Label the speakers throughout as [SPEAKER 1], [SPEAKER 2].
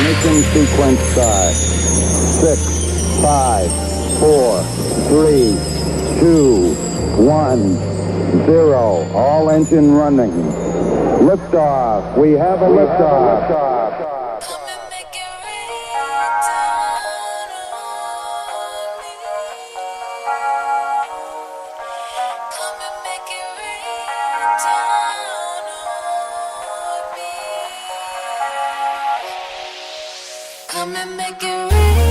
[SPEAKER 1] Ignition sequence start. 6, 5, 4, 3, 2, 1, 0. All engine running. Liftoff. We have a liftoff.
[SPEAKER 2] Come and make it rain down on me. Come and make it rain down on me. Come and make it rain.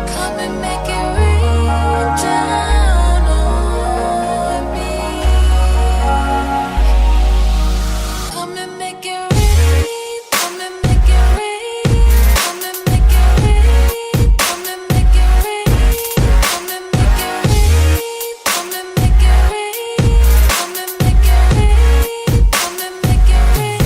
[SPEAKER 2] Come and make it rain. Come and make it rain. Come and make it rain. Come and make it rain. Come and make it rain. Come and make it rain. Come and make it rain.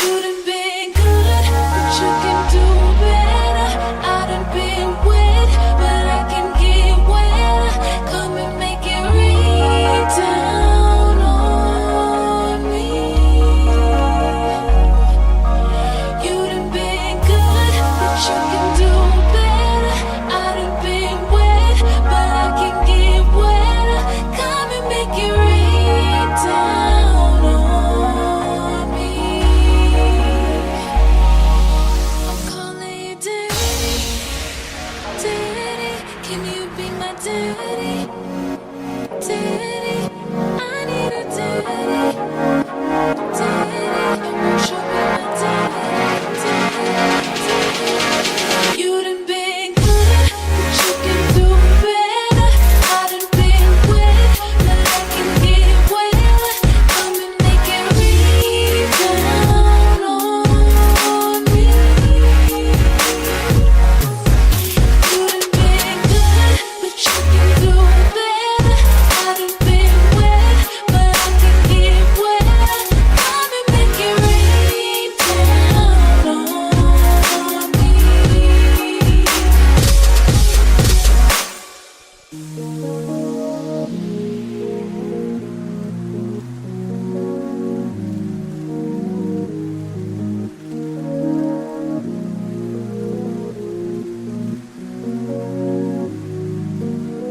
[SPEAKER 2] You done been good, but you can do better. I done been wet, but I can get wetter. Come and make it rain down on me. You done been good, but you can do better. I done been wet, but I can get wetter. Come and make it rain down on me. I'm calling you daddy, daddy. Can you be my daddy, daddy? I need a daddy, daddy. Won't you be my daddy, daddy? You done been good, but you can do better. I done been wet, but I can get wetter. Come and make it rain down on me. You done been good, but you can do better. I done been wet, but I can get wetter. Come and make it rain down on me.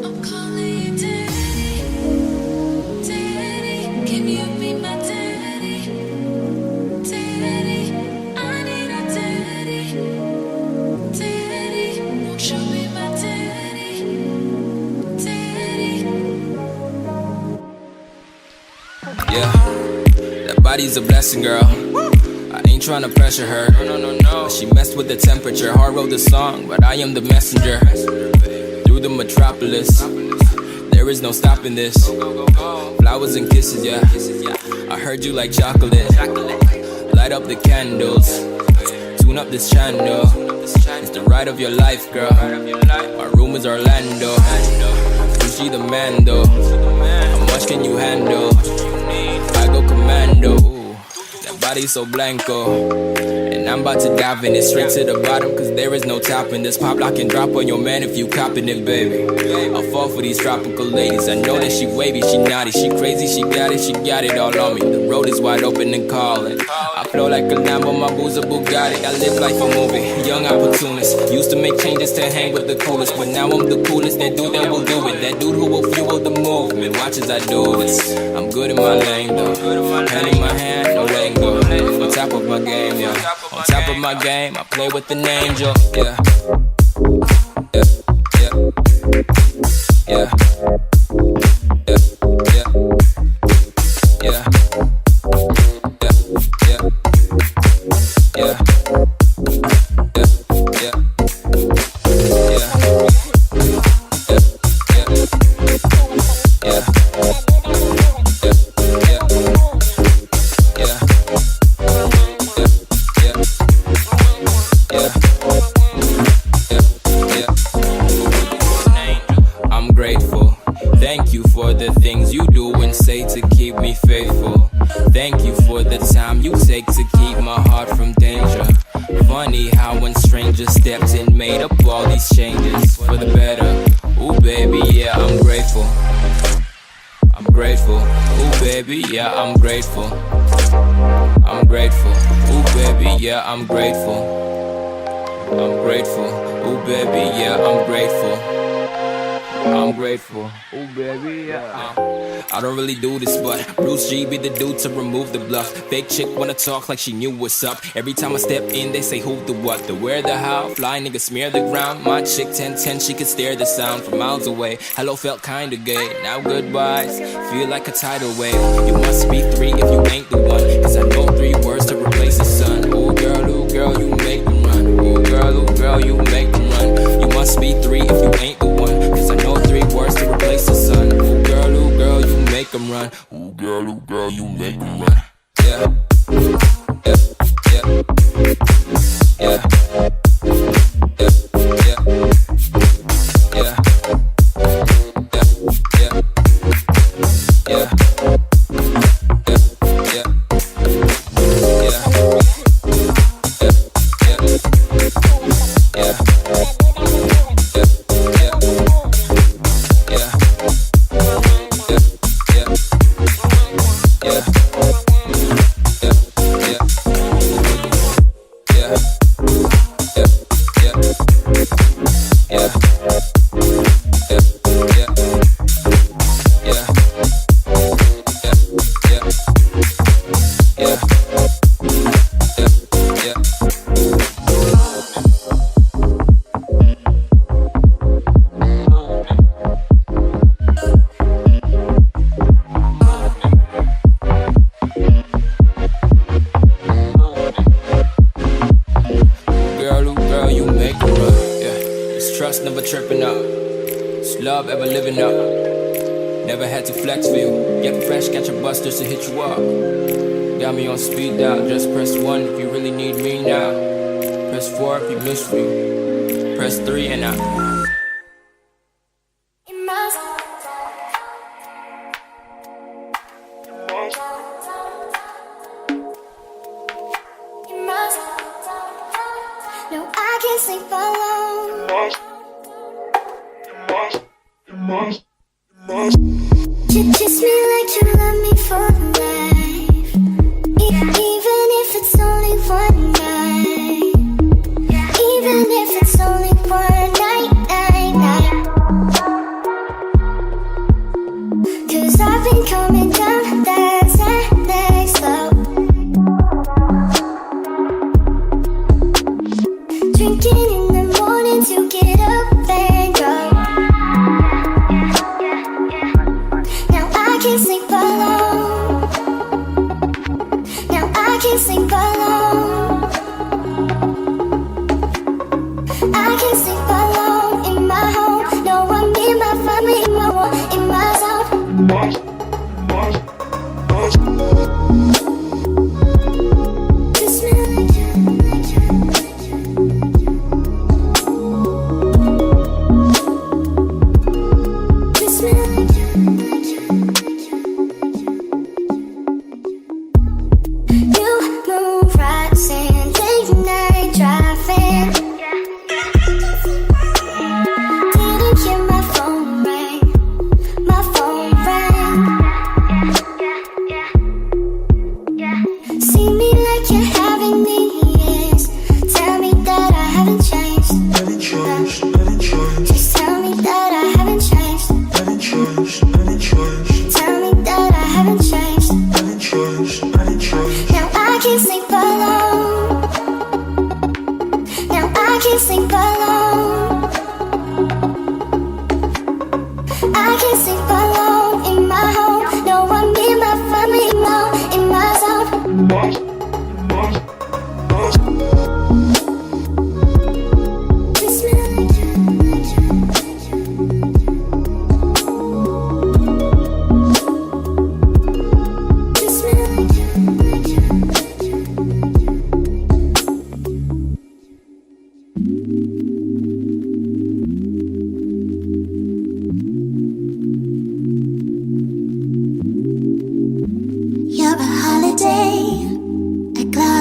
[SPEAKER 2] I'm calling you daddy, daddy. Can you be my daddy, daddy? I need a daddy, daddy. Won't you be my daddy, daddy?
[SPEAKER 3] Yeah, that body's a blessing, girl. I ain't tryna pressure her. No. She messed with the temperature. Hard wrote the song, but I am the messenger. Through the metropolis, there is no stopping this. Flowers and kisses, yeah. I heard you like chocolate. Light up the candles. Tune up this channel. It's the ride of your life, girl. My room is Orlando. You see the man, though. How much can you handle? I go commando. Ooh, that body so blanco. And I'm about to dive in it straight to the bottom, cause there is no topping this. Pop lock and drop on your man if you copping it, baby. I'll fall for these tropical ladies. I know that she wavy, she naughty, she crazy, she got it all on me. The road is wide open and calling. I flow like a Lambo, my boo's a Bugatti. I live life a movie, young opportunist. Used to make changes to hang with the coolest, but now I'm the coolest. That dude that will do it, that dude who will fuel the movement. Watch as I do this. I'm good in my lane though. Hand in my hand, no letting go. On top of my game, yeah. On top of my game, I play with an angel, yeah. Yeah, yeah, yeah, yeah, yeah, yeah, yeah, yeah, yeah, yeah. I'm grateful. Thank you for the things you do and say to keep me faithful. Thank you for the time you take to keep my heart from danger. Funny how when strangers stepped in, made up all these changes for the better. Ooh baby, yeah, I'm grateful. I'm grateful. Ooh baby, yeah, I'm grateful. I'm grateful. Ooh baby, yeah, I'm grateful. I'm grateful. Ooh baby, yeah, I'm grateful. I'm grateful. Ooh baby, yeah. I don't really do this, but Bruce G be the dude to remove the bluff. Fake chick wanna talk like she knew what's up. Every time I step in, they say who, the what, the where, the how. Fly nigga smear the ground. My chick 10-10, she could stare the sound from miles away. Hello felt kinda gay, now goodbyes feel like a tidal wave. You must be 3 if you ain't the one, cause I know 3 words to replace the sun. Ooh girl, you make them run. Ooh girl, you make them run. You must be 3 if you ain't the one, cause I know 3 words to replace the sun. Ooh girl, you make them run. Ooh girl, you make them run. Yeah. Yeah. Yeah. Yeah. Never tripping up, it's love ever living up. Never had to flex for you. Get fresh, catch a bus just to hit you up. Got me on speed dial. Just press 1 if you really need me now. Press 4 if you miss me. Press 3 and out.
[SPEAKER 2] No, I can't sleep alone. Kiss me like you love me for life, even if it's only one night, even if it's only one night. 'Cause I've been coming down that next slow, drinking in the morning to get up and go. I can't sleep alone. Now I can't sleep alone. I can't sleep alone in my home. No, I'm in my family, in my world, in my zone. You smell like you. You smell like you. You move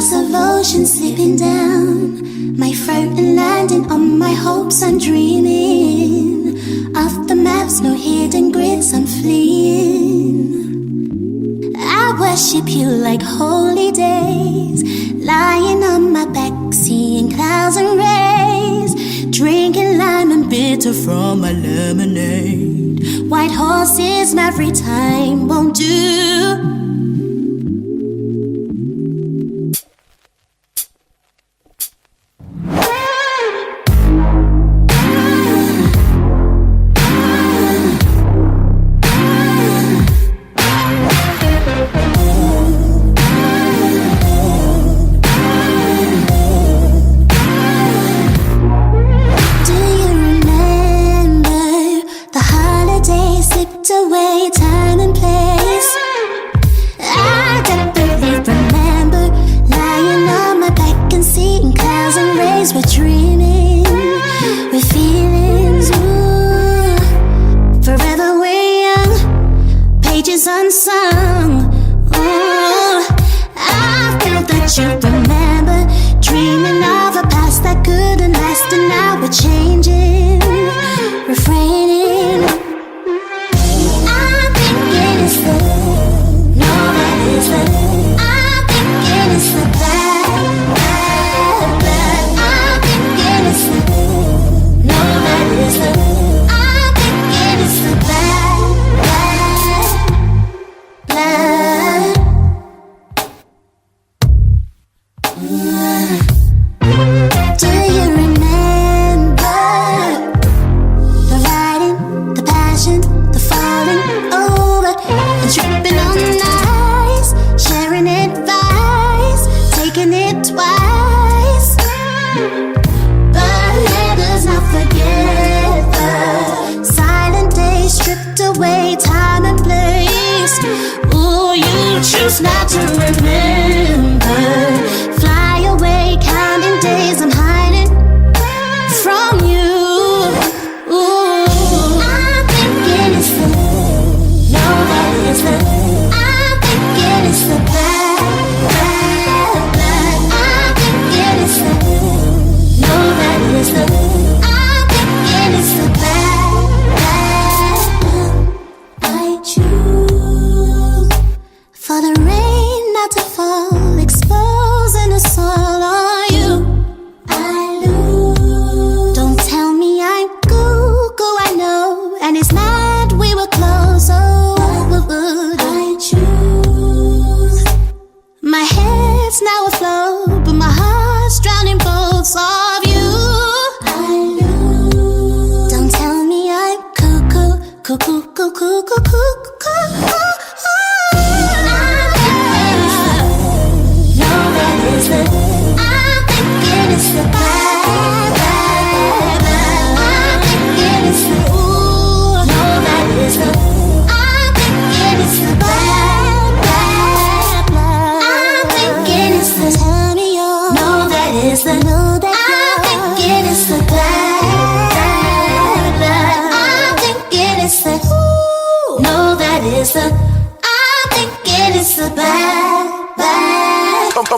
[SPEAKER 4] glass of ocean slipping down, my throat and landing on my hopes. I'm dreaming of the maps, no hidden grids. I'm fleeing. I worship you like holy days, lying on my back, seeing clouds and rays, drinking lime and bitter from my lemonade. White horses, every time won't do.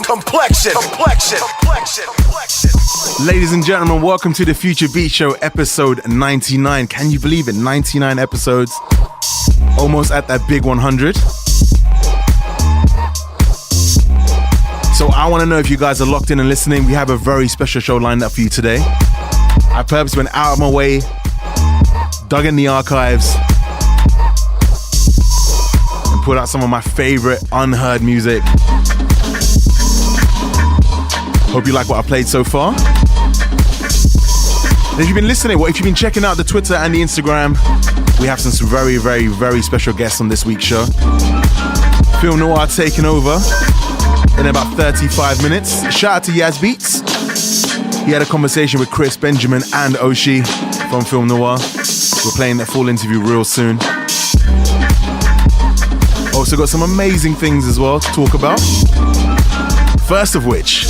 [SPEAKER 5] Complexion. Ladies and gentlemen, welcome to the Future Beat Show, episode 99. Can you believe it? 99 episodes. Almost at that big 100. So I want to know if you guys are locked in and listening. We have a very special show lined up for you today. I purposely went out of my way, dug in the archives, and put out some of my favorite unheard music. Hope you like what I played so far. And if you've been listening, if you've been checking out the Twitter and the Instagram, we have some very, very, very special guests on this week's show. Film Noir taking over in about 35 minutes. Shout out to Yaz Beats. He had a conversation with Chris, Benjamin and Oshi from Film Noir. We're playing the full interview real soon. Also got some amazing things as well to talk about. First of which,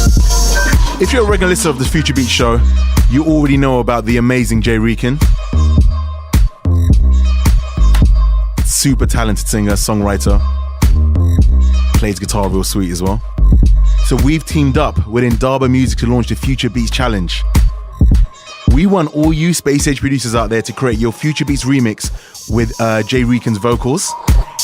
[SPEAKER 5] if you're a regular listener of the Future Beat Show, you already know about the amazing Jay Reekin. Super talented singer, songwriter. Plays guitar real sweet as well. So we've teamed up with Indaba Music to launch the Future Beats Challenge. We want all you Space Age producers out there to create your Future Beats remix with Jay Reekin's vocals.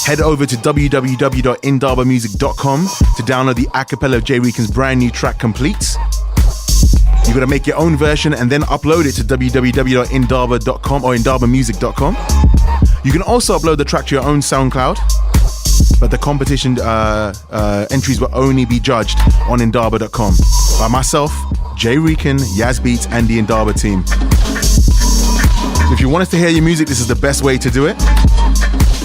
[SPEAKER 5] Head over to www.indabamusic.com to download the acapella of Jay Reekin's brand new track, Complete. You gotta make your own version and then upload it to www.indaba.com or indabamusic.com. You can also upload the track to your own SoundCloud, but the competition entries will only be judged on indaba.com by myself, Jay Reekin, Yaz Beats, and the Indaba team. If you want us to hear your music, this is the best way to do it.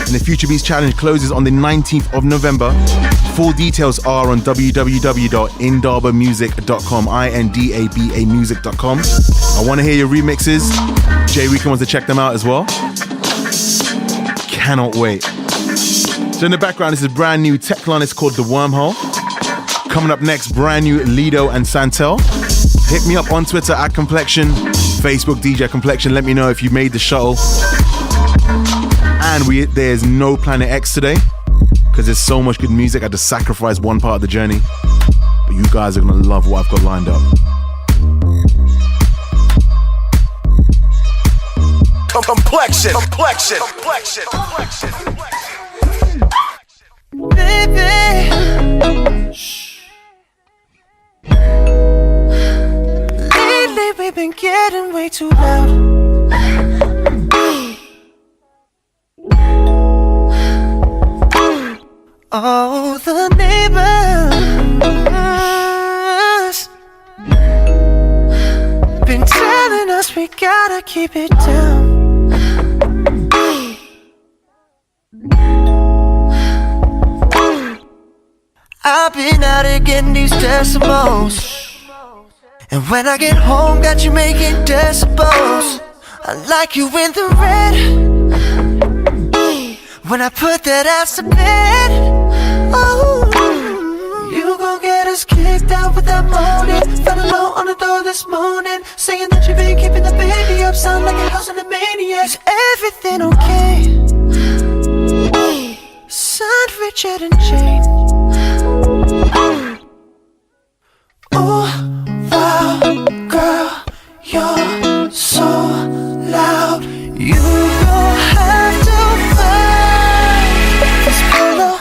[SPEAKER 5] And the Future Beats Challenge closes on the 19th of November. Full details are on www.indabamusic.com, INDABA music.com. I want to hear your remixes. Jay Reekin wants to check them out as well. Cannot wait. So in the background, this is brand new Teclan. It's called The Wormhole. Coming up next, brand new Lido and Santel. Hit me up on Twitter at Complexion, Facebook DJ Complexion. Let me know if you made the shuttle. And there's no Planet X today because there's so much good music. I had to sacrifice one part of the journey. But you guys are going to love what I've got lined up.
[SPEAKER 6] Complexion.
[SPEAKER 7] Baby, lately we've been getting way too loud. Oh, the neighbors been telling us we gotta keep it down. I've been out here getting these decimals, and when I get home, got you making decibels. I like you in the red when I put that ass to bed. Oh, you gon' get us kicked out with that moaning. Fell alone on the door this morning, saying that you been keeping the baby up. Sound like a house in a maniac. Is everything okay? Signed Richard and Jane. Oh, wow, girl, you're so loud. You don't have to fight this pillow.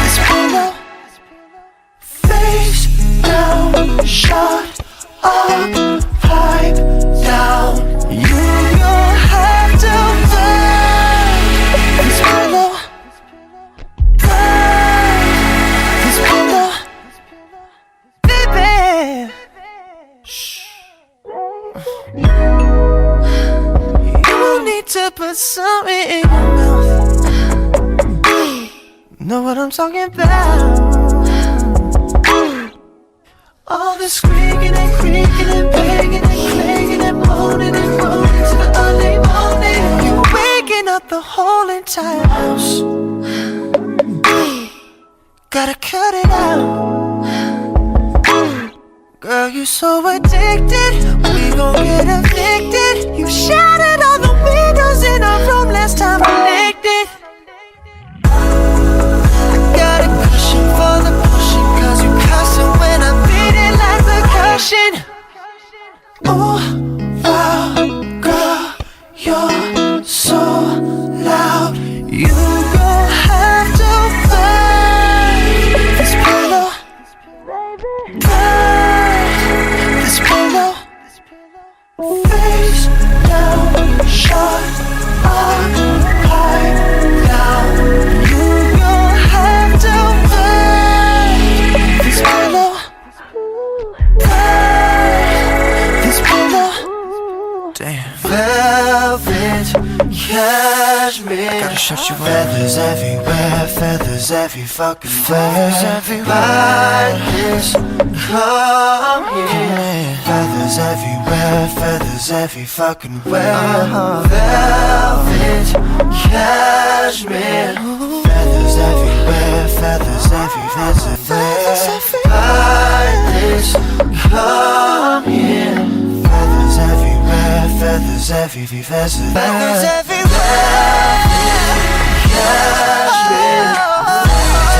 [SPEAKER 7] This pillow. Face down, shut up, pipe down. You don't have to fight this pillow. To put something in your mouth. Know what I'm talking about? All the squeaking and creaking and begging and clanging and moaning and groaning to the early morning. You're waking up the whole entire house. Gotta cut it out. Girl, you so addicted, we gon' get evicted. You shattered all the windows in our room last time we licked it. I got a cushion for the pushing, cause you cussing when I beat it like percussion. Oh, wow, girl, you're so loud. You gon' have to fight this pillow. This pillow. Face down, shut up, pipe down. You gon' have to fight this pillow. This pillow. Damn. Velvet, cashmere. Gotta shut you up. Feathers everywhere, feathers every fucking feathers everywhere. This, come here. Feathers everywhere, feathers every fucking where. Velvet, cashmere. Feathers everywhere, feathers every feathers everywhere. This, come here. Feathers everywhere, feathers every feathers everywhere. Cashmere. Feathers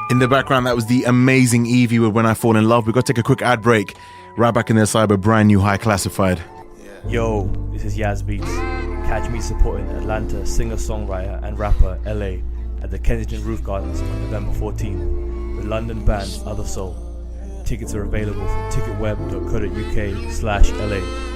[SPEAKER 5] In the background, that was the amazing Evie with When I Fall in Love. We've got to take a quick ad break. Right back in their cyber, brand new High Classified.
[SPEAKER 8] Yo, this is Yaz Beats. Catch me supporting Atlanta singer-songwriter and rapper LA at the Kensington Roof Gardens on November 14th. The London band Other Soul. Tickets are available from ticketweb.co.uk/LA.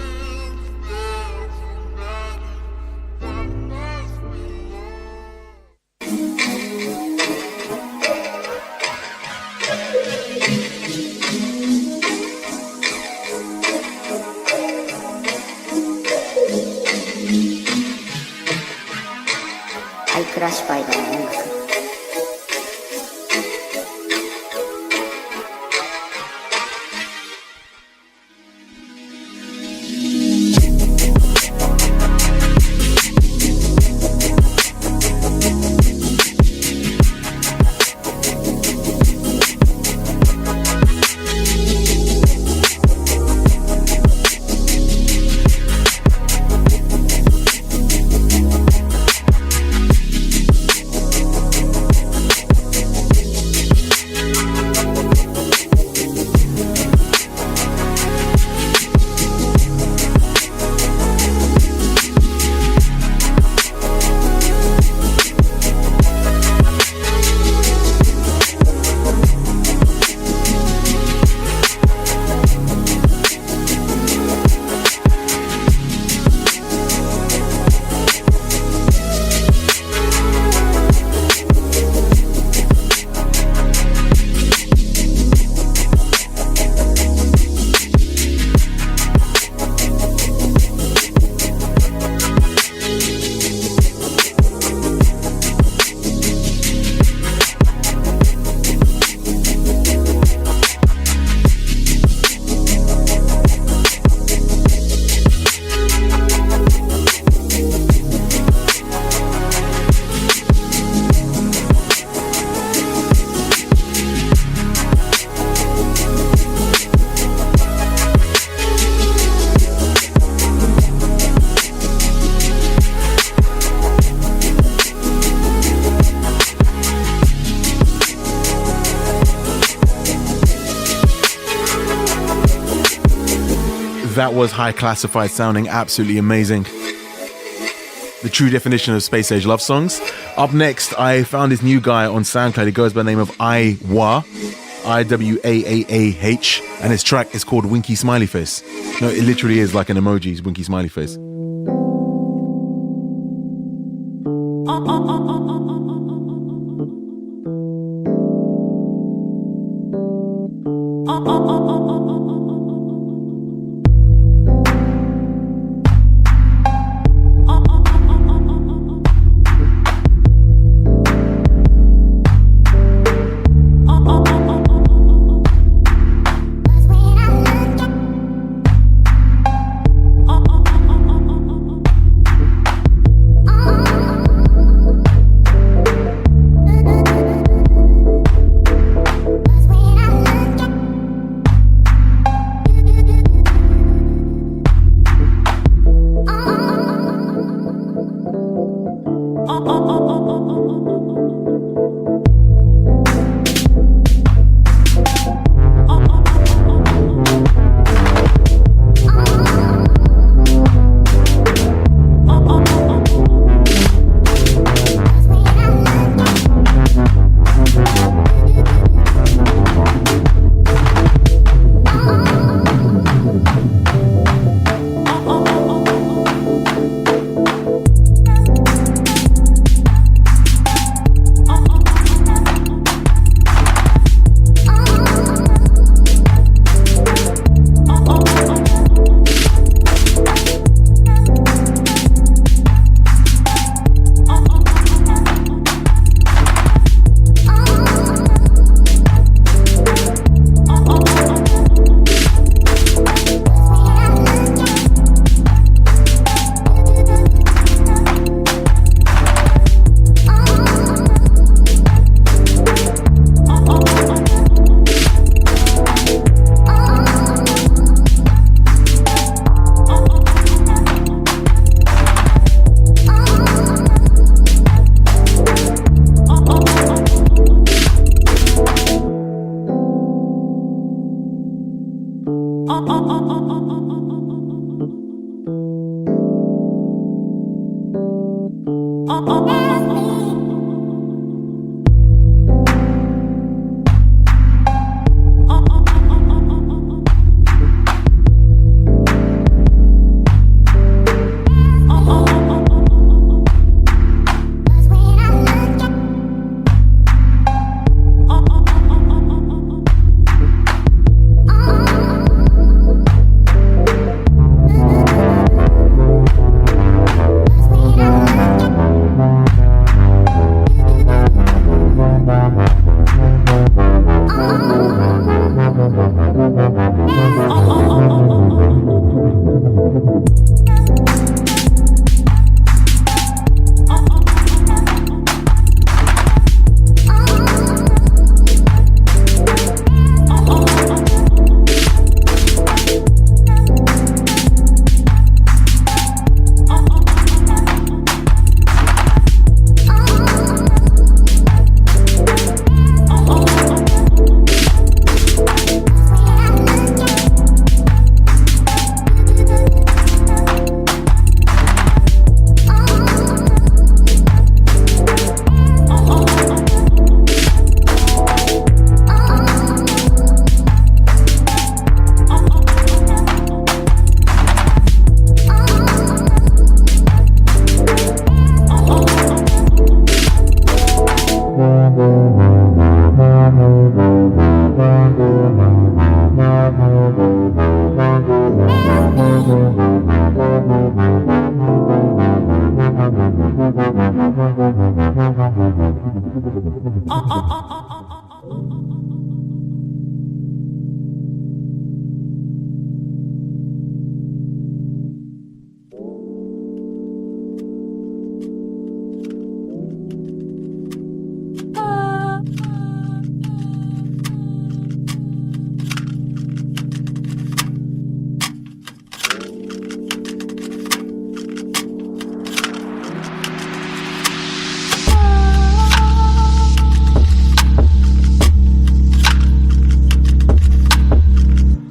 [SPEAKER 5] That was High Classified, sounding absolutely amazing. The true definition of space age love songs. Up next, I found this new guy on SoundCloud. He goes by the name of Iwaah, Iwaah, and his track is called Winky Smiley Face. No, it literally is like an emoji, Winky Smiley Face.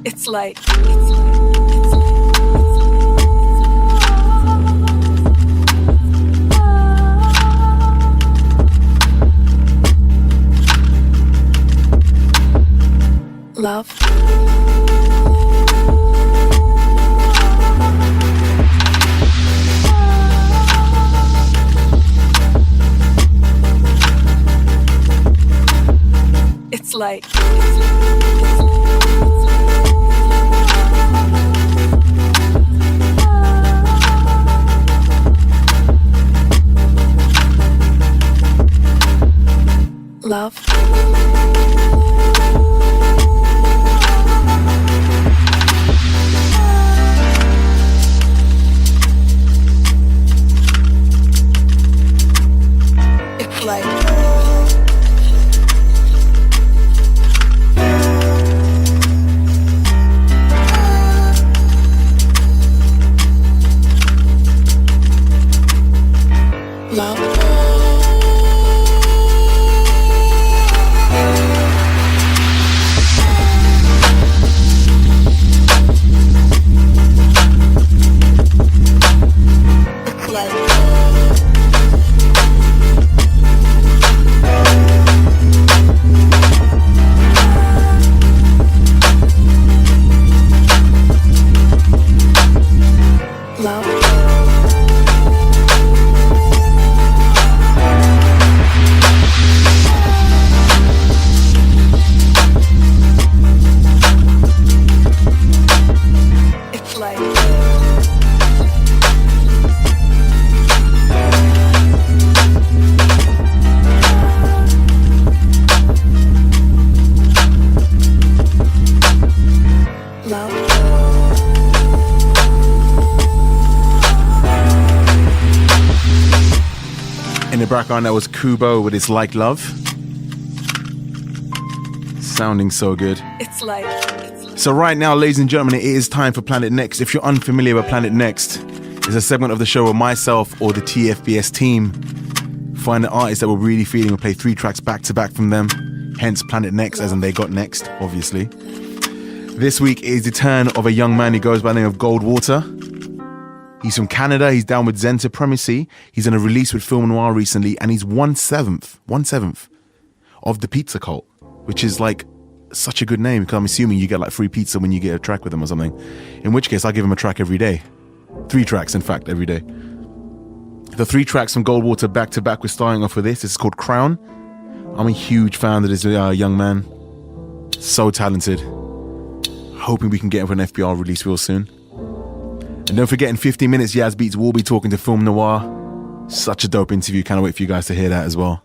[SPEAKER 9] It's like love. It's like love. It's like love.
[SPEAKER 5] In the background, that was Kubo with his Like Love. Sounding so good.
[SPEAKER 9] It's like
[SPEAKER 5] So right now, ladies and gentlemen, it is time for Planet Next. If you're unfamiliar with Planet Next, it's a segment of the show where myself or the TFBS team find the artists that we're really feeling and play 3 tracks back to back from them. Hence Planet Next, as in they got next, obviously. This week is the turn of a young man who goes by the name of Goldwater. He's from Canada. He's down with Zen Supremacy. He's on a release with Film Noir recently, and he's 1/7 of the Pizza Cult, which is like such a good name, because I'm assuming you get like free pizza when you get a track with him or something. In which case, I give him a track every day. 3 tracks, in fact, every day. The 3 tracks from Goldwater back to back, we're starting off with this. This is called Crown. I'm a huge fan of this young man. So talented. Hoping we can get him for an FBR release real soon. And don't forget, in 15 minutes, Yaz Beats will be talking to Film Noir. Such a dope interview. Can't wait for you guys to hear that as well.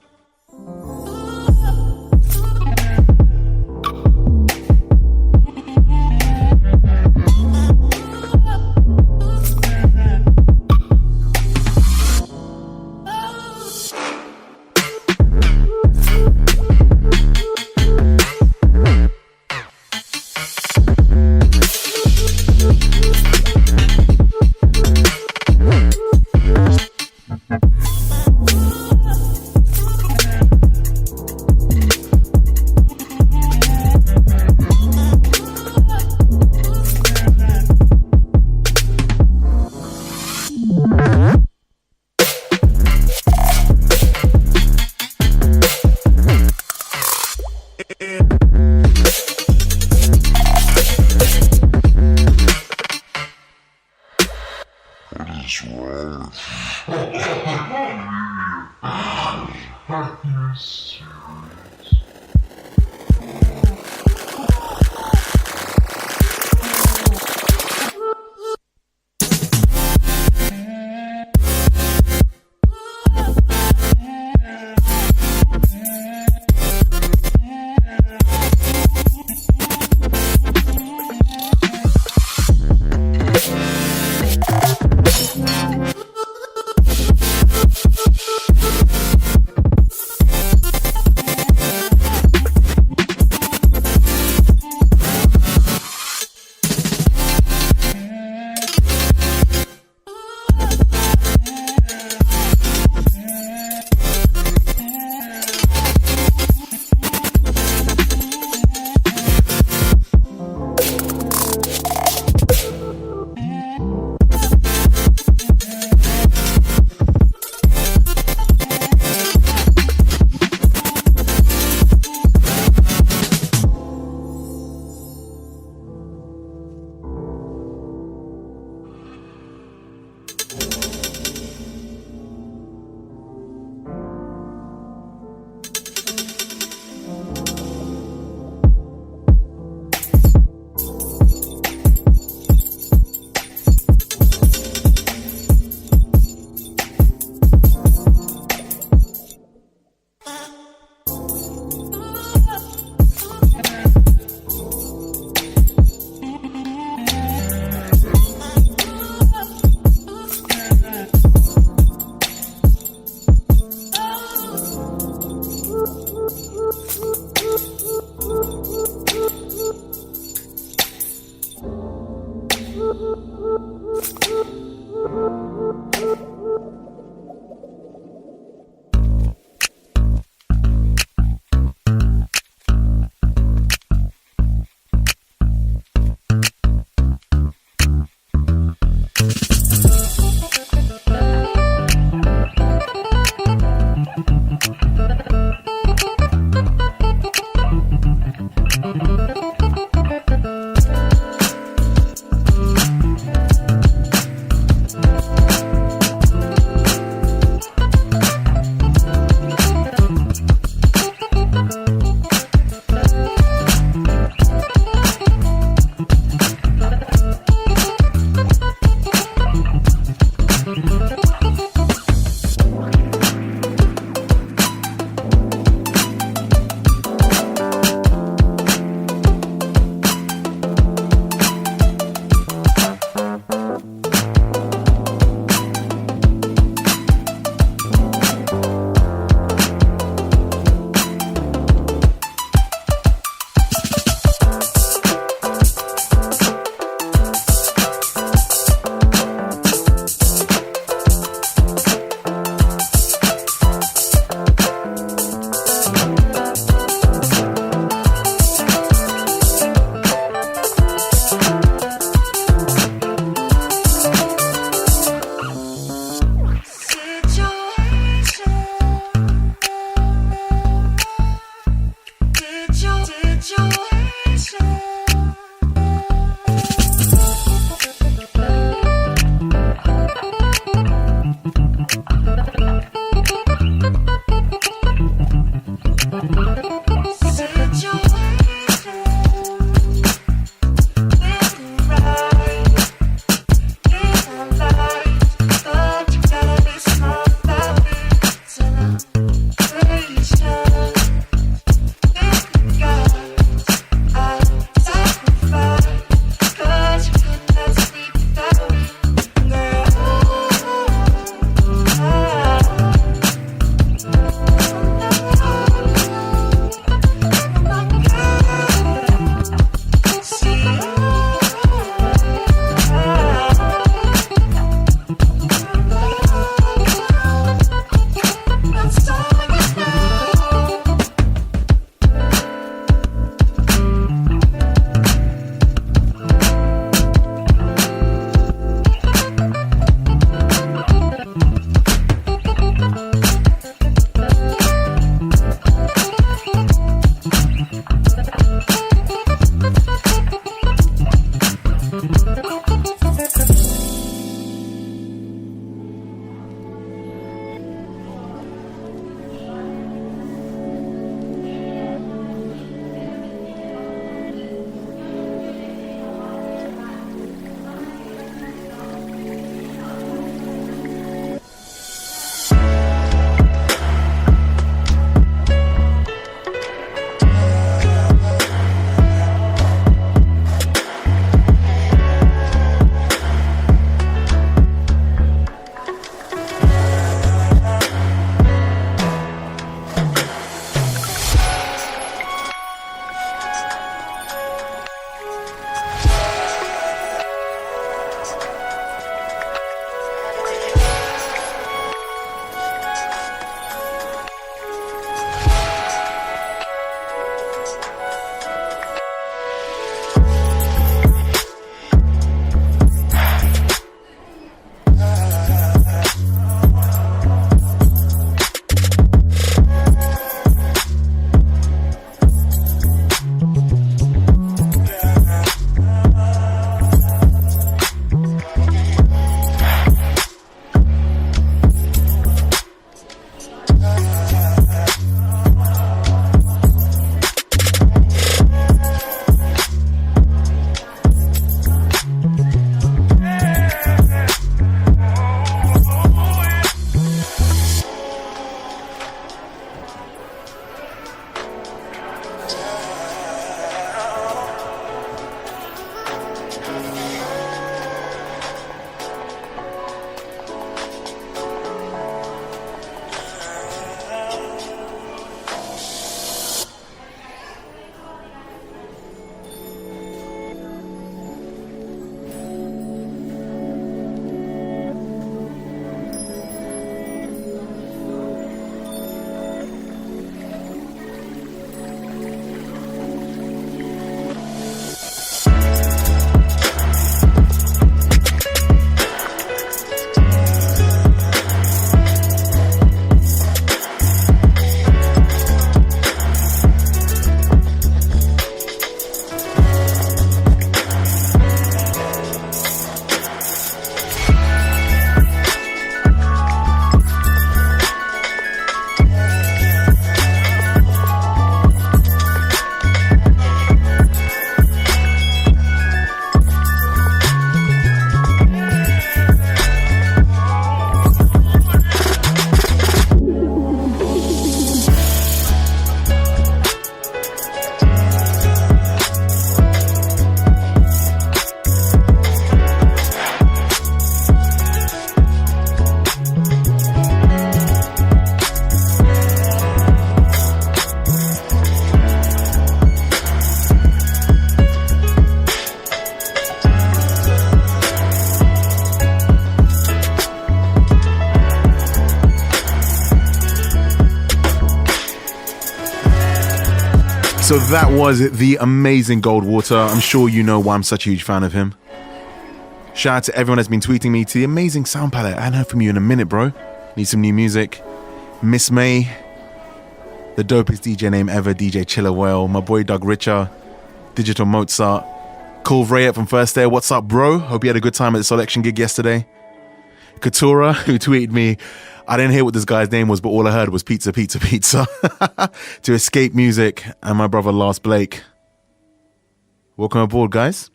[SPEAKER 5] So that was the amazing Goldwater. I'm sure you know why I'm such a huge fan of him. Shout out to everyone that's been tweeting me to the amazing sound palette. I haven't heard from you in a minute, bro. Need some new music. Miss May, the dopest DJ name ever, DJ Chiller Whale, my boy Doug Richer, Digital Mozart, Cole Vrayet from First Air. What's up, bro? Hope you had a good time at the selection gig yesterday. Katura, who tweeted me, I didn't hear what this guy's name was, but all I heard was pizza, pizza, pizza. To Escape Music and my brother Lars Blake. Welcome aboard, guys.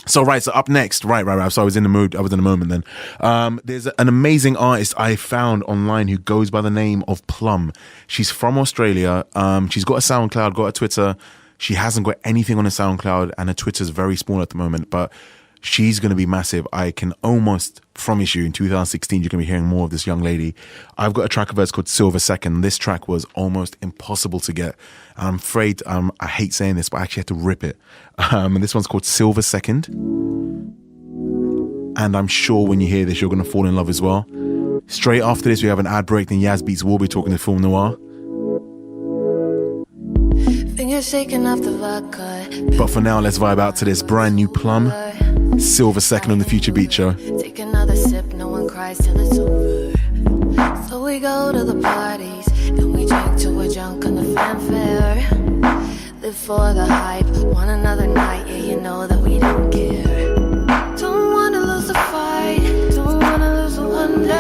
[SPEAKER 5] So up next, right. So I was in the mood. I was in the moment then. There's an amazing artist I found online who goes by the name of Plum. She's from Australia. She's got a SoundCloud, got a Twitter. She hasn't got anything on a SoundCloud, and her Twitter's very small at the moment, but she's going to be massive. I can almost promise you in 2016 you're going to be hearing more of this young lady. I've got a track of hers called Silver Second. This track was almost impossible to get. I'm afraid, I hate saying this, but I actually had to rip it. And this one's called Silver Second. And I'm sure when you hear this, you're going to fall in love as well. Straight after this, we have an ad break, then Yaz Beats will be talking to Film Noir.
[SPEAKER 2] Fingers shaking off the vodka.
[SPEAKER 5] But for now, let's vibe out to this brand new Plum, Silver Second on the Future Beat Show.
[SPEAKER 2] Take another sip, no one cries till it's over. So we go to the parties and we drink till we're drunk on the fanfare. Live for the hype, one another night, yeah, you know that we don't care. Don't wanna lose the fight, don't wanna lose the wonder.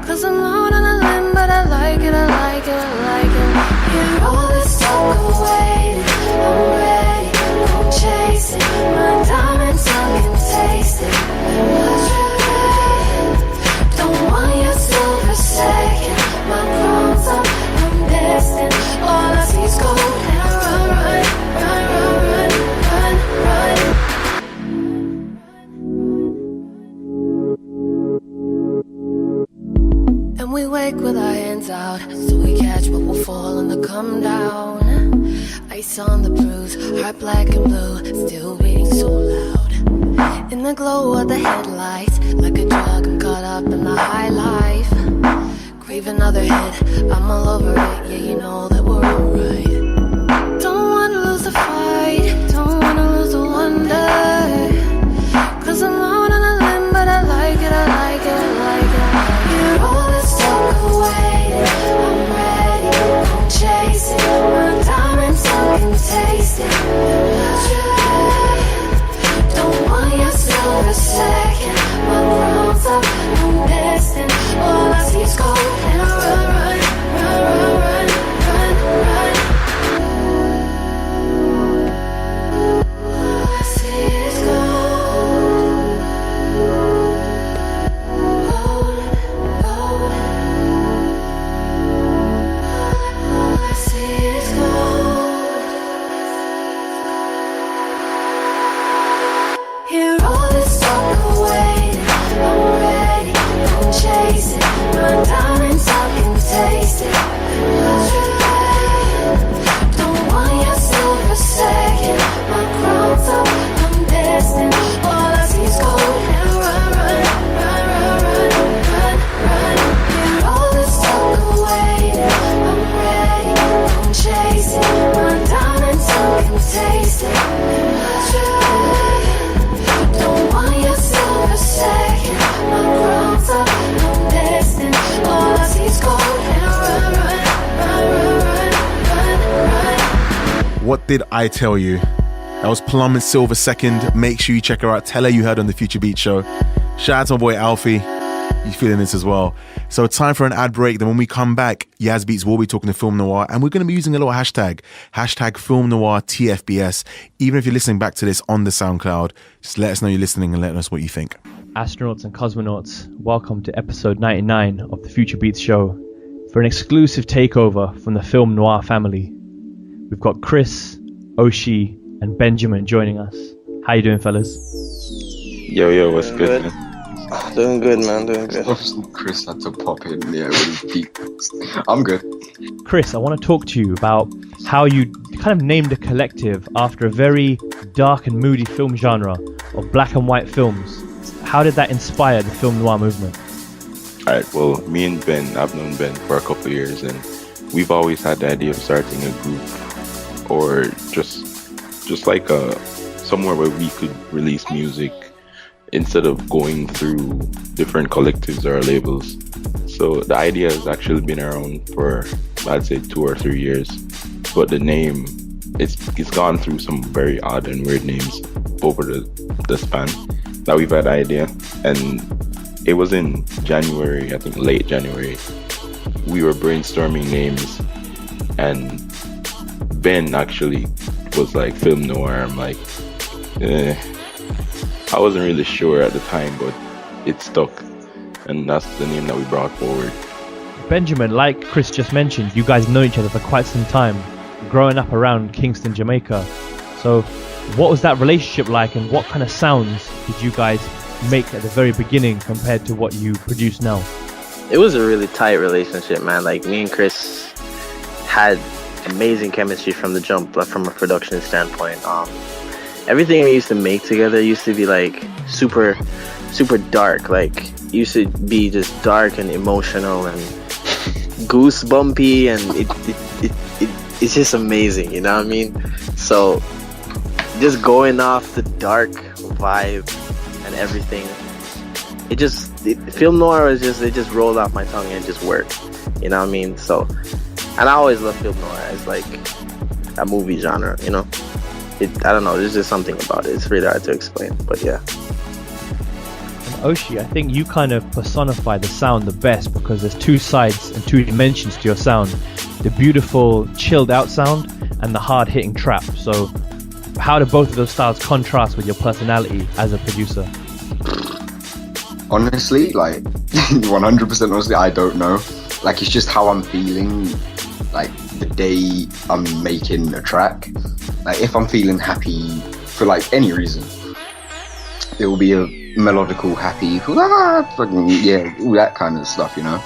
[SPEAKER 2] Cause I'm out on a limb, but I like it, I like it, I like it. Hear all this talk of waiting, I'm ready, go chase it. My diamond tongue can taste it. Don't want your silver second. My chrome's up, I'm destined. All I see is gold, and I run, and we wake with our hands out, so we catch what will fall on the come down. Ice on the bruise, heart black and blue, still beating so loud. In the glow of the headlights, like a drug, I'm caught up in the high life. Crave another hit, I'm all over it, yeah, you know that we're alright. Don't wanna lose the fight, don't wanna lose the wonder. Cause I'm out on a limb, but I like it, I like it, I like it. Hear all this talk of waiting, I'm ready, don't chase it. My diamond tongue can taste it. Don't want your silver second. My crown's up, I'm destined. All I see is gold, and I run, run, run, run, run, run. All I see is gold, gold, gold. All I see is gold. Hear all this talk of waiting, I'm ready, don't chase it. My diamonds, I can taste it. Don't want your silver second. My crown's up, I'm destined. All I see is gold, and I run, run, run, run, run. Hear all this talk of waiting, I'm ready, don't chase it. My diamonds, I can taste it. Don't want your silver second. My crown's up, I'm destined. All I see is gold, and I run, run, run, run, run.
[SPEAKER 5] What did I tell you? That was Plum and Silver Second. Make sure you check her out. Tell her you heard on the Future Beat Show. Shout out to my boy Alfie. He's feeling this as well. So time for an ad break. Then when we come back, Yaz Beats will be talking to Film Noir, and we're going to be using a little hashtag Film Noir TFBS. Even if you're listening back to this on the SoundCloud, just let us know you're listening and let us what you think.
[SPEAKER 8] Astronauts and cosmonauts, welcome to episode 99 of the Future Beats Show for an exclusive takeover from the Film Noir family. We've got Chris, Oshi, and Benjamin joining us. How you doing, fellas?
[SPEAKER 10] Yo, what's good, man?
[SPEAKER 11] Doing good, man, doing good.
[SPEAKER 10] Chris had to pop in, really deep. I'm good.
[SPEAKER 8] Chris, I want to talk to you about how you kind of named a collective after a very dark and moody film genre of black and white films. How did that inspire the film noir movement?
[SPEAKER 10] Alright, well, me and Ben, I've known Ben for a couple of years, and
[SPEAKER 12] we've always had the idea of starting a group, or just like somewhere where we could release music instead of going through different collectives or labels. So the idea has actually been around for, I'd say, 2 or 3 years, but the name, it's gone through some very odd and weird names over the span that we've had the idea. And it was in January, I think late January, we were brainstorming names, and Ben actually was like, Film Noir. I'm like, I wasn't really sure at the time, but it stuck, and that's the name that we brought forward.
[SPEAKER 8] Benjamin, like Chris just mentioned, you guys know each other for quite some time, growing up around Kingston, Jamaica. So what was that relationship like, and what kind of sounds did you guys make at the very beginning compared to what you produce now?
[SPEAKER 11] It was a really tight relationship, man. Like, me and Chris had amazing chemistry from the jump, from a production standpoint. Everything we used to make together used to be like super dark. Like, used to be just dark and emotional and goosebumpy, and it's just amazing, you know what I mean? So just going off the dark vibe and everything, Film Noir it just rolled off my tongue and it just worked, you know what I mean? So, and I always love Film Noir as like a movie genre, you know? I don't know, there's just something about it. It's really hard to explain, but yeah.
[SPEAKER 8] And Oshi, I think you kind of personify the sound the best, because there's 2 sides and 2 dimensions to your sound. The beautiful chilled out sound and the hard hitting trap. So how do both of those styles contrast with your personality as a producer?
[SPEAKER 10] Honestly, like 100% honestly, I don't know. Like, it's just how I'm feeling, like the day I'm making a track. Like, if I'm feeling happy for like any reason, it will be a melodical, happy, fucking, yeah, all that kind of stuff, you know.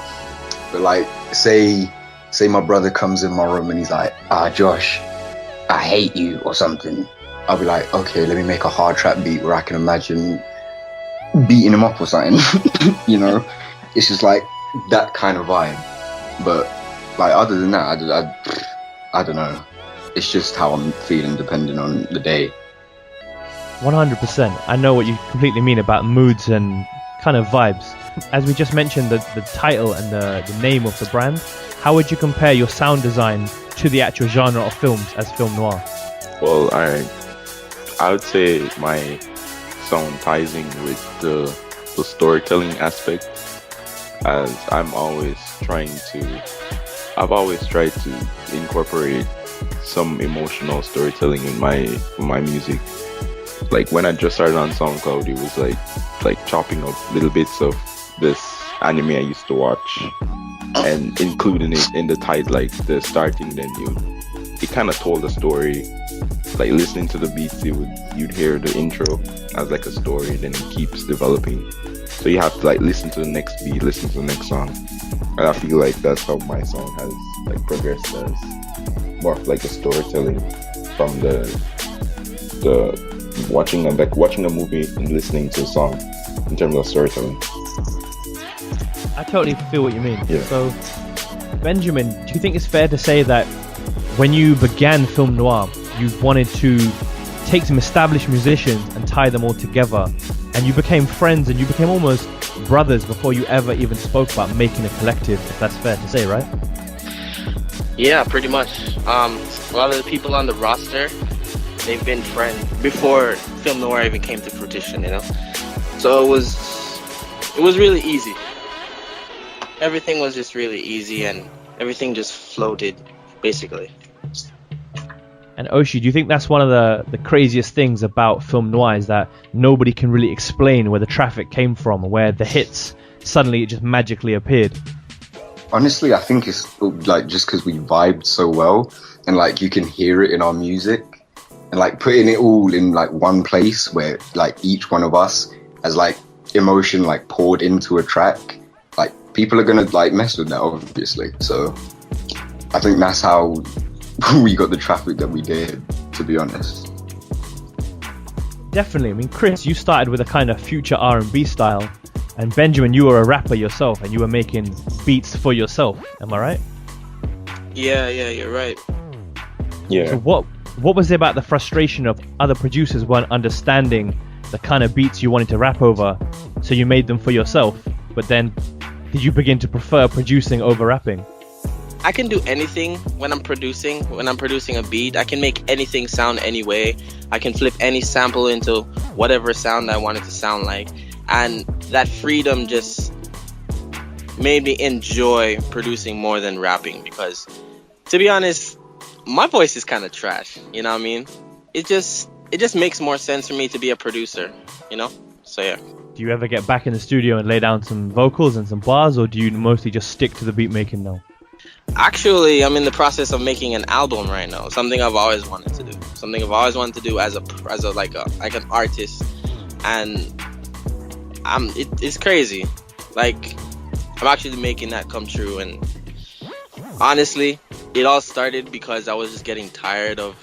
[SPEAKER 10] But like, say my brother comes in my room and he's like, Josh, I hate you or something. I'll be like, okay, let me make a hard trap beat where I can imagine beating him up or something. You know, it's just like that kind of vibe. But like, other than that, I don't know. It's just how I'm feeling depending on the day.
[SPEAKER 8] 100%. I know what you completely mean about moods and kind of vibes. As we just mentioned, the title and the name of the brand, how would you compare your sound design to the actual genre of films as film noir?
[SPEAKER 12] Well, I would say my sound ties in with the storytelling aspect, as I've always tried to incorporate some emotional storytelling in my music. Like, when I just started on SoundCloud, it was like chopping up little bits of this anime I used to watch and including it in the title, like the starting. Then it kind of told a story. Like, listening to the beats, you'd hear the intro as like a story, then it keeps developing. So you have to like listen to the next beat, listen to the next song, and I feel like that's how my song has like progressed, as more of like a storytelling from the watching a movie and listening to a song in terms of storytelling.
[SPEAKER 8] I totally feel what you mean.
[SPEAKER 12] Yeah.
[SPEAKER 8] So, Benjamin, do you think it's fair to say that when you began film noir, you wanted to take some established musicians and tie them all together, and you became friends and you became almost brothers before you ever even spoke about making a collective, if that's fair to say, right?
[SPEAKER 11] Yeah, pretty much. A lot of the people on the roster, they've been friends before film noir even came to fruition, you know? So it was really easy. Everything was just really easy, and everything just floated, basically.
[SPEAKER 8] And Oshi, do you think that's one of the craziest things about film noir, is that nobody can really explain where the traffic came from, where the hits suddenly just magically appeared?
[SPEAKER 10] Honestly, I think it's like just because we vibed so well, and like you can hear it in our music, and like putting it all in like one place where like each one of us has like emotion like poured into a track, like people are gonna like mess with that, obviously. So I think that's how we got the traffic that we did, to be honest.
[SPEAKER 8] Definitely. I mean, Chris, you started with a kind of future R&B style, and Benjamin, you were a rapper yourself and you were making beats for yourself. Am I right?
[SPEAKER 11] Yeah, you're right.
[SPEAKER 12] Yeah.
[SPEAKER 8] So what was it about the frustration of other producers weren't understanding the kind of beats you wanted to rap over, so you made them for yourself? But then, did you begin to prefer producing over rapping?
[SPEAKER 11] I can do anything when I'm producing. When I'm producing a beat, I can make anything sound any way. I can flip any sample into whatever sound I want it to sound like. And that freedom just made me enjoy producing more than rapping, because, to be honest, my voice is kind of trash. You know what I mean? It just makes more sense for me to be a producer, you know? So yeah.
[SPEAKER 8] Do you ever get back in the studio and lay down some vocals and some bars, or do you mostly just stick to the beat making now?
[SPEAKER 11] Actually, I'm in the process of making an album right now. Something I've always wanted to do. Something I've always wanted to do as an artist, and it's crazy. Like, I'm actually making that come true. And honestly, it all started because I was just getting tired of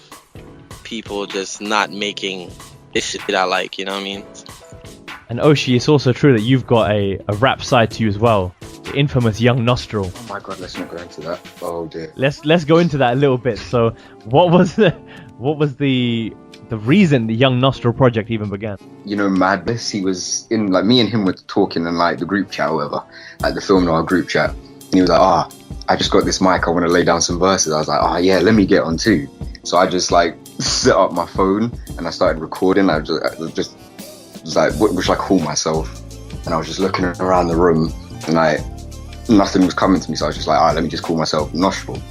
[SPEAKER 11] people just not making this shit I like. You know what I mean?
[SPEAKER 8] And Oshi, it's also true that you've got a rap side to you as well. The infamous Young Nostril.
[SPEAKER 10] Oh my god, let's not go into that. Oh dear.
[SPEAKER 8] Let's go into that a little bit. So, what was the reason the Young Nostril project even began?
[SPEAKER 10] You know, Madness, he was in, like, me and him were talking in, like, the group chat or whatever, like the Film Noir group chat. And he was like, I just got this mic, I want to lay down some verses. I was like, yeah, let me get on too. So I just, like, set up my phone and I started recording. I just was like, what should I call myself? And I was just looking around the room and, like, nothing was coming to me. So I was just like, let me just call myself Nostril.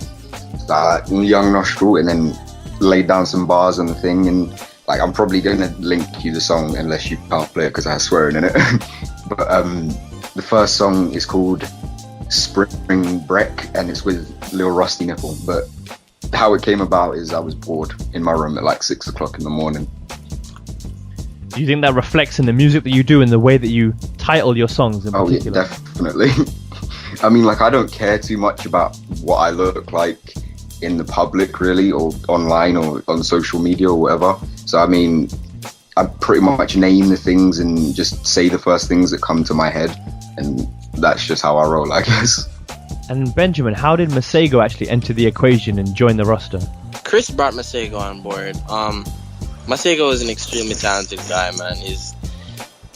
[SPEAKER 10] So I, Young Nostril, and then laid down some bars on the thing. And, like, I'm probably going to link you the song unless you can't play it because I have swearing in it. But the first song is called Spring Break, and it's with Lil Rusty Nipple. But how it came about is I was bored in my room at like 6 o'clock in the morning.
[SPEAKER 8] Do you think that reflects in the music that you do and the way that you title your songs in particular?
[SPEAKER 10] Oh, yeah, definitely. I mean, like, I don't care too much about what I look like in the public, really, or online or on social media or whatever. So, I mean, I pretty much name the things and just say the first things that come to my head. And that's just how I roll, I guess.
[SPEAKER 8] And Benjamin, how did Masego actually enter the equation and join the roster?
[SPEAKER 11] Chris brought Masego on board. Masego is an extremely talented guy, man.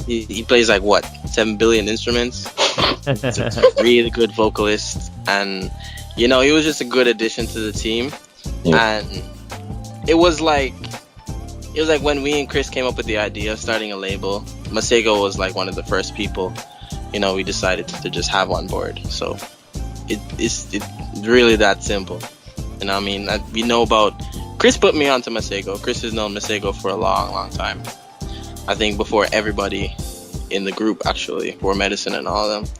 [SPEAKER 11] He plays like 7 billion instruments. He's a really good vocalist, and you know, he was just a good addition to the team. Yeah. And it was like when we and Chris came up with the idea of starting a label. Masego was like one of the first people, you know, we decided to just have on board. So it's really that simple. You know what I mean? We know about Chris put me onto Masego. Chris has known Masego for a long time. I think before everybody in the group, actually, for Medicine and all of them.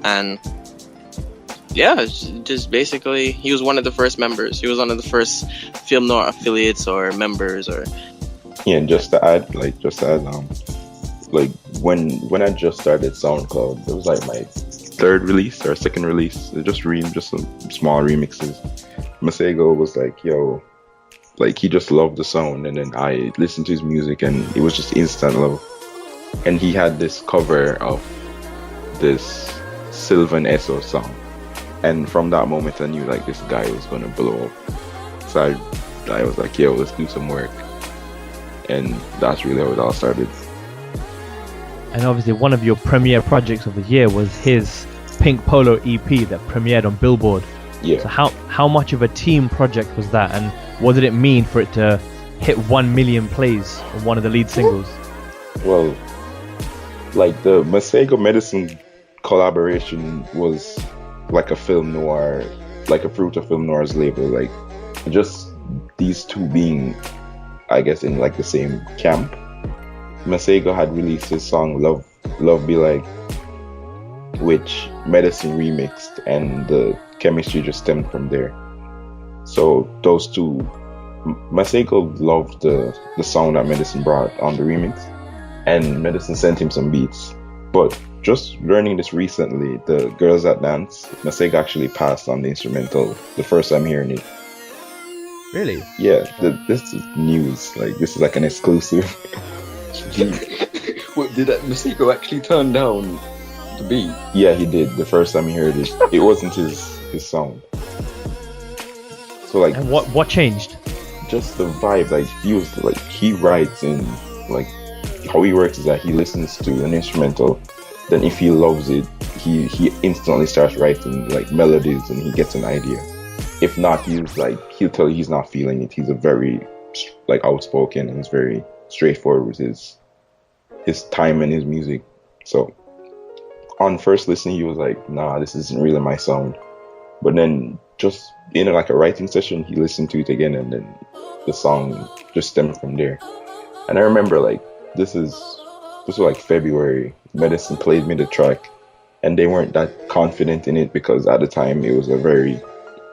[SPEAKER 11] And yeah, just basically, he was one of the first members. He was one of the first Film Noir affiliates or members. Or
[SPEAKER 12] yeah, and just to add, like when I just started SoundCloud, it was like my third release or second release. Just some small remixes. Masego was like, yo, like, he just loved the sound, and then I listened to his music and it was just instant love. And he had this cover of this Sylvan Esso song, and from that moment I knew, like, this guy was gonna blow up. So I was like, yo, let's do some work. And that's really how it all started.
[SPEAKER 8] And obviously one of your premiere projects of the year was his Pink Polo EP that premiered on Billboard.
[SPEAKER 12] Yeah.
[SPEAKER 8] So how much of a team project was that, and what did it mean for it to hit 1 million plays on one of the lead singles?
[SPEAKER 12] Well, like, the Masego Medicine collaboration was like a Film Noir, like a fruit of Film Noir's label. Like, just these two being, I guess, in like the same camp. Masego had released his song Love Be Like, which Medicine remixed, and the chemistry just stemmed from there. So those two, Masego loved the sound that Medicine brought on the remix, and Medicine sent him some beats. But just learning this recently, the Girls That Dance, Masego actually passed on the instrumental the first time hearing it.
[SPEAKER 8] Really?
[SPEAKER 12] Yeah, this is news. Like, this is like an exclusive.
[SPEAKER 10] What, did that Masego actually turn down the beat?
[SPEAKER 12] Yeah, he did. The first time he heard it, it wasn't his sound. So like,
[SPEAKER 8] And what changed?
[SPEAKER 12] just the vibe, like feels like he writes in like how he works is that he listens to an instrumental, then if he loves it, he instantly starts writing like melodies and he gets an idea. If not, he'll tell you he's not feeling it. He's a very like outspoken and he's very straightforward with his time and his music. So on first listen, he was like, nah, this isn't really my sound. But then just in like a writing session, he listened to it again and then the song just stemmed from there. And I remember like this was like February. Medicine played me the track and they weren't that confident in it because at the time it was a very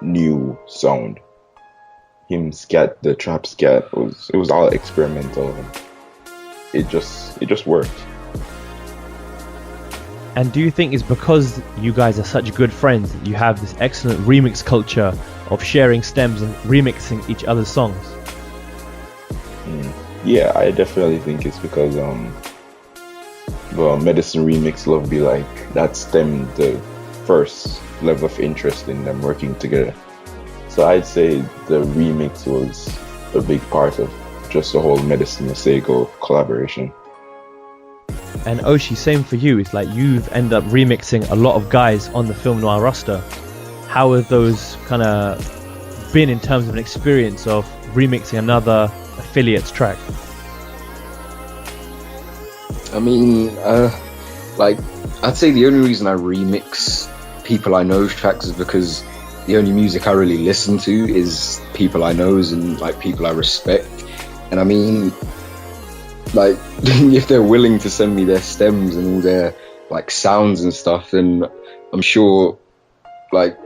[SPEAKER 12] new sound. Him scat, the trap scat it was all experimental. It just worked.
[SPEAKER 8] And do you think it's because you guys are such good friends that you have this excellent remix culture of sharing stems and remixing each other's songs?
[SPEAKER 12] Yeah, I definitely think it's because Medicine Remix Love Be Like, that stemmed the first level of interest in them working together. So I'd say the remix was a big part of just the whole Medicine Masego collaboration.
[SPEAKER 8] And Oshi, same for you. It's like you've ended up remixing a lot of guys on the Film Noir roster. How have those kind of been in terms of an experience of remixing another affiliate's track?
[SPEAKER 10] I mean, like, I'd say the only reason I remix people I know's tracks is because the only music I really listen to is people I know's and like people I respect. And I mean, like, if they're willing to send me their stems and all their like sounds and stuff, then I'm sure like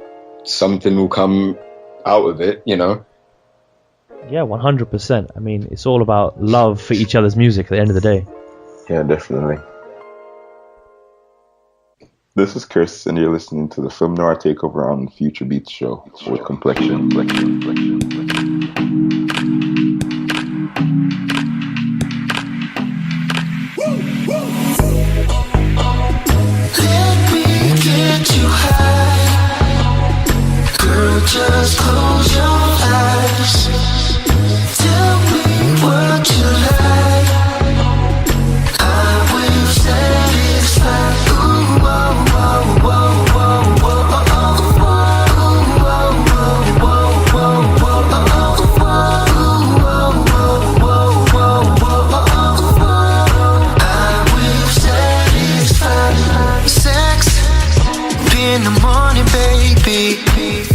[SPEAKER 10] something will come out of it, you know?
[SPEAKER 8] Yeah, 100%. I mean, it's all about love for each other's music at the end of the day.
[SPEAKER 12] Yeah, definitely. This is Chris, and you're listening to the Film Noir Takeover on Future Beats Show with Complexion.
[SPEAKER 7] Let me get you high. Girl, just close your eyes. Tell me what you like. I will satisfy. Ooh, whoa, whoa, whoa, whoa, whoa, in the morning, baby,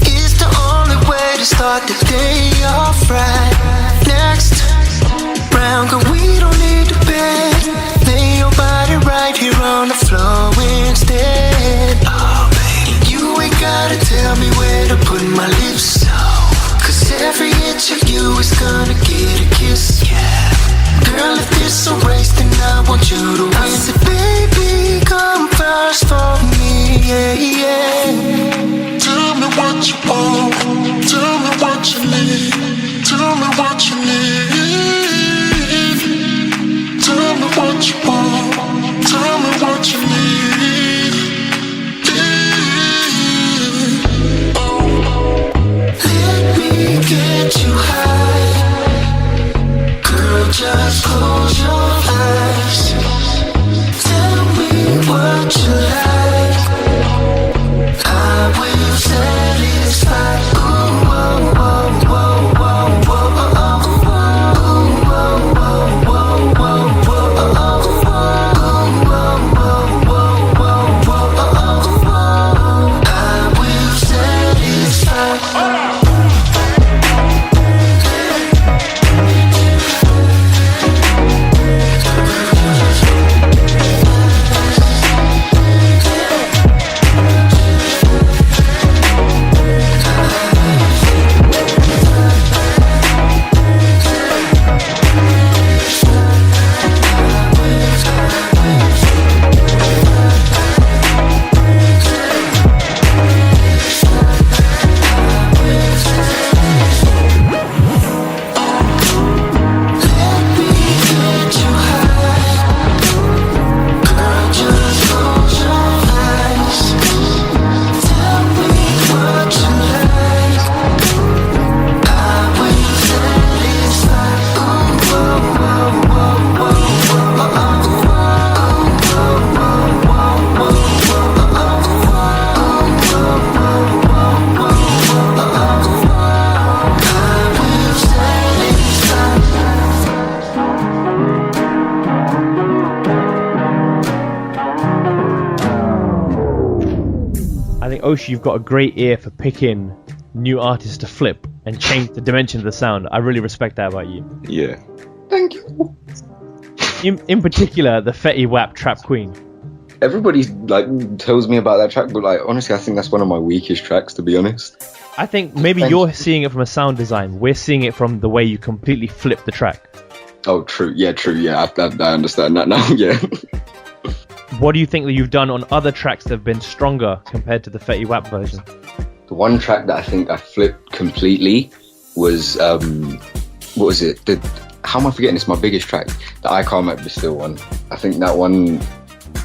[SPEAKER 7] it's the only way to start the day off right. Next round, girl, we don't need to bed. Lay your body right here on the floor instead. Oh, baby, you ain't gotta tell me where to put my lips. Cause every inch of you is gonna get a kiss. Yeah. Girl, if this a race, then I want you to win. I said, baby, come first for me, yeah, yeah. Tell me what you want, tell me what you need, tell me what you need. Tell me what you want, tell me what you need. Yeah. Oh. Let me get you high. Girl, just close your eyes. Tell me what you like. I will satisfy. Ooh, oh,
[SPEAKER 8] shows you've got a great ear for picking new artists to flip and change the dimension of the sound. I really respect that about you.
[SPEAKER 12] Yeah.
[SPEAKER 10] Thank you.
[SPEAKER 8] In particular, the Fetty Wap Trap Queen.
[SPEAKER 10] Everybody like tells me about that track, but like honestly, I think that's one of my weakest tracks, to be honest.
[SPEAKER 8] I think maybe you're seeing it from a sound design. We're seeing it from the way you completely flip the track.
[SPEAKER 10] Oh, true. Yeah, I understand that now. Yeah.
[SPEAKER 8] What do you think that you've done on other tracks that have been stronger compared to the Fetty Wap version?
[SPEAKER 10] The one track that I think I flipped completely was what was it? How am I forgetting? It's my biggest track, the I Can't Make This Still one. I think that one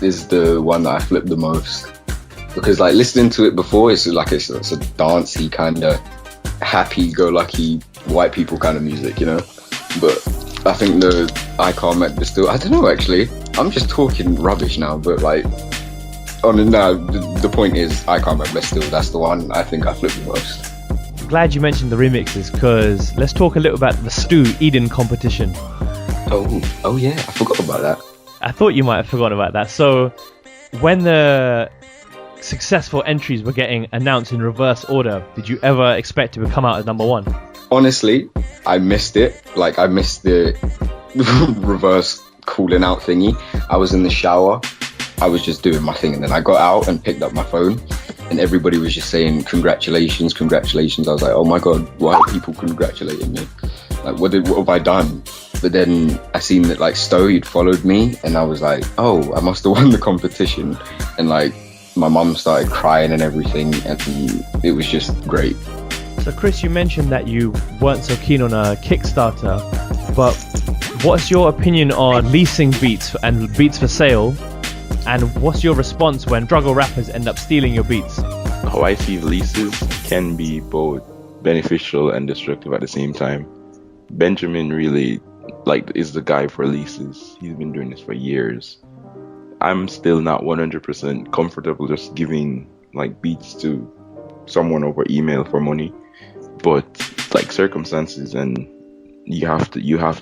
[SPEAKER 10] is the one that I flipped the most, because like listening to it before, it's a dancey kind of happy-go-lucky white people kind of music, you know. But I think the I Can't Make This Still, I don't know actually. I'm just talking rubbish now, but like, the point is I Can't Make This Still. That's the one I think I flipped the most.
[SPEAKER 8] Glad you mentioned the remixes, because let's talk a little about the Stu Eden competition.
[SPEAKER 10] Oh yeah, I forgot about that.
[SPEAKER 8] I thought you might have forgotten about that. So when the successful entries were getting announced in reverse order, did you ever expect to come out as number one?
[SPEAKER 10] Honestly, I missed it. Like, I missed the reverse calling out thingy. I was in the shower. I was just doing my thing, and then I got out and picked up my phone, and everybody was just saying congratulations. I was like, oh my god, why are people congratulating me? Like, what have I done? But then I seen that like Stowe, he'd followed me, and I was like, oh, I must have won the competition. And like my mum started crying and everything, and it was just great.
[SPEAKER 8] So Chris, you mentioned that you weren't so keen on a Kickstarter, but what's your opinion on leasing beats and beats for sale? And what's your response when struggle rappers end up stealing your beats?
[SPEAKER 12] How I see leases can be both beneficial and destructive at the same time. Benjamin really is the guy for leases. He's been doing this for years. I'm still not 100% comfortable just giving like beats to someone over email for money, but like circumstances, and you have to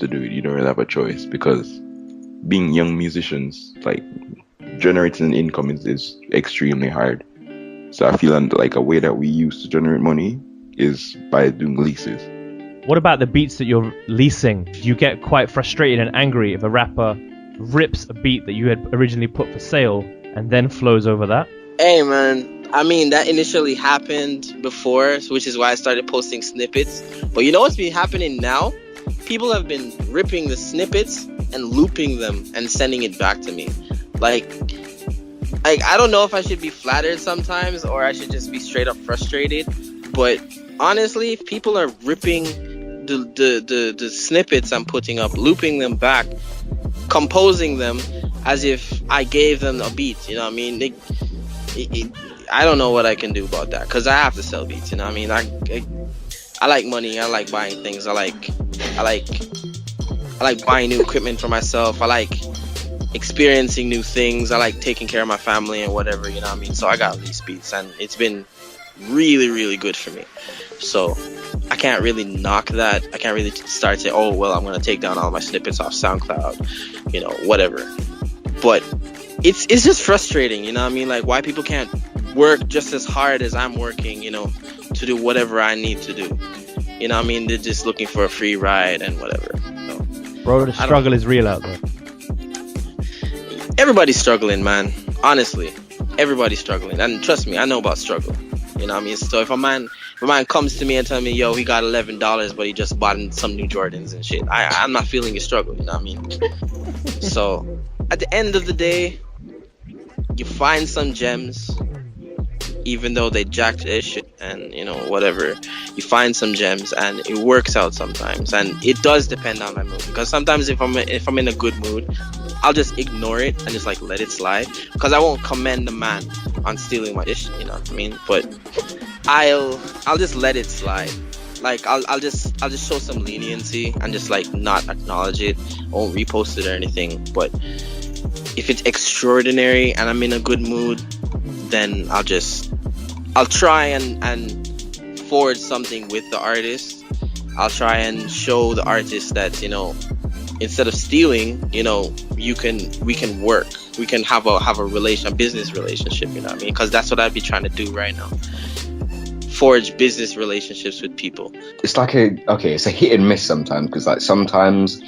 [SPEAKER 12] do it. You don't really have a choice, because being young musicians, like generating an income is extremely hard. So I feel like a way that we use to generate money is by doing leases.
[SPEAKER 8] What about the beats that you're leasing? Do you get quite frustrated and angry if a rapper rips a beat that you had originally put for sale and then flows over that?
[SPEAKER 11] Hey man, I mean, that initially happened before, which is why I started posting snippets. But you know what's been happening now? People have been ripping the snippets and looping them and sending it back to me. Like I don't know if I should be flattered sometimes or I should just be straight up frustrated. But honestly, if people are ripping the snippets I'm putting up, looping them back, composing them as if I gave them a beat, you know what I mean? I don't know what I can do about that, because I have to sell beats, you know what I mean? I like money. I like buying things. I like buying new equipment for myself. I like experiencing new things. I like taking care of my family and whatever, you know what I mean? So I got lease beats, and it's been really, really good for me. So I can't really knock that. I can't really start saying, oh, well, I'm going to take down all my snippets off SoundCloud, you know, whatever. But it's just frustrating, you know what I mean? Like, why people can't work just as hard as I'm working, you know, to do whatever I need to do. You know what I mean? They're just looking for a free ride and whatever. So,
[SPEAKER 8] bro, the struggle is real out there.
[SPEAKER 11] Everybody's struggling, man. Honestly, everybody's struggling. And trust me, I know about struggle. You know what I mean? So if a man comes to me and tell me, yo, he got $11, but he just bought some new Jordans and shit, I'm not feeling your struggle, you know what I mean? So at the end of the day, you find some gems, even though they jacked their shit and, you know, whatever. You find some gems and it works out sometimes. And it does depend on my mood, because sometimes if I'm in a good mood, I'll just ignore it and just like let it slide, because I won't commend the man on stealing my dish, you know what I mean? But I'll just let it slide. Like I'll just show some leniency and just like not acknowledge it. I won't repost it or anything. But if it's extraordinary and I'm in a good mood, then I'll try and forward something with the artist. I'll try and show the artist that, you know, instead of stealing, you know, we can work. We can have a business relationship, you know what I mean? Because that's what I'd be trying to do right now. Forge business relationships with people.
[SPEAKER 10] It's like it's a hit and miss sometimes, because like sometimes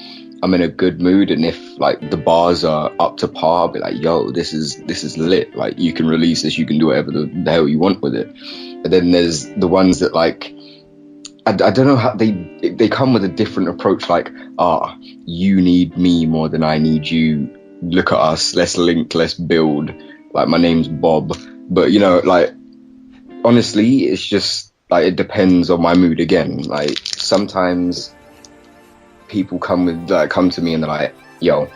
[SPEAKER 10] I'm in a good mood, and if like the bars are up to par, I'll be like, yo, this is lit. Like, you can release this, you can do whatever the hell you want with it. But then there's the ones that like, I don't know how they come with a different approach. Like, you need me more than I need you. Look at us, let's link, let's build. Like, my name's Bob. But you know, like, honestly, it's just like, it depends on my mood again. Like, sometimes people come to me and they're like, yo,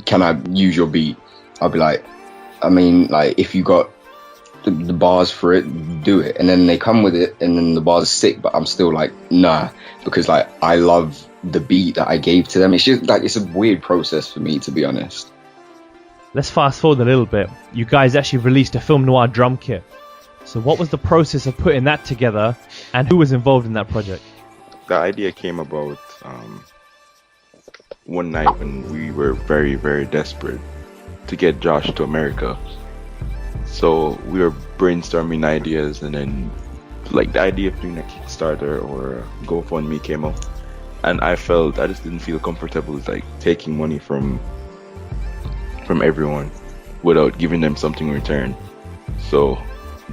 [SPEAKER 10] can I use your beat? I'll be like, I mean, like, if you got the bars for it, do it. And then they come with it, and then the bars are sick, but I'm still like, nah, because like, I love the beat that I gave to them. It's just like, it's a weird process for me, to be honest.
[SPEAKER 8] Let's fast forward a little bit. You guys actually released a Film Noir drum kit. So what was the process of putting that together, and who was involved in that project?
[SPEAKER 12] The idea came about one night when we were very, very desperate to get Josh to America. So we were brainstorming ideas, and then like the idea of doing a Kickstarter or a GoFundMe came up, and I just didn't feel comfortable with like taking money from everyone without giving them something in return. So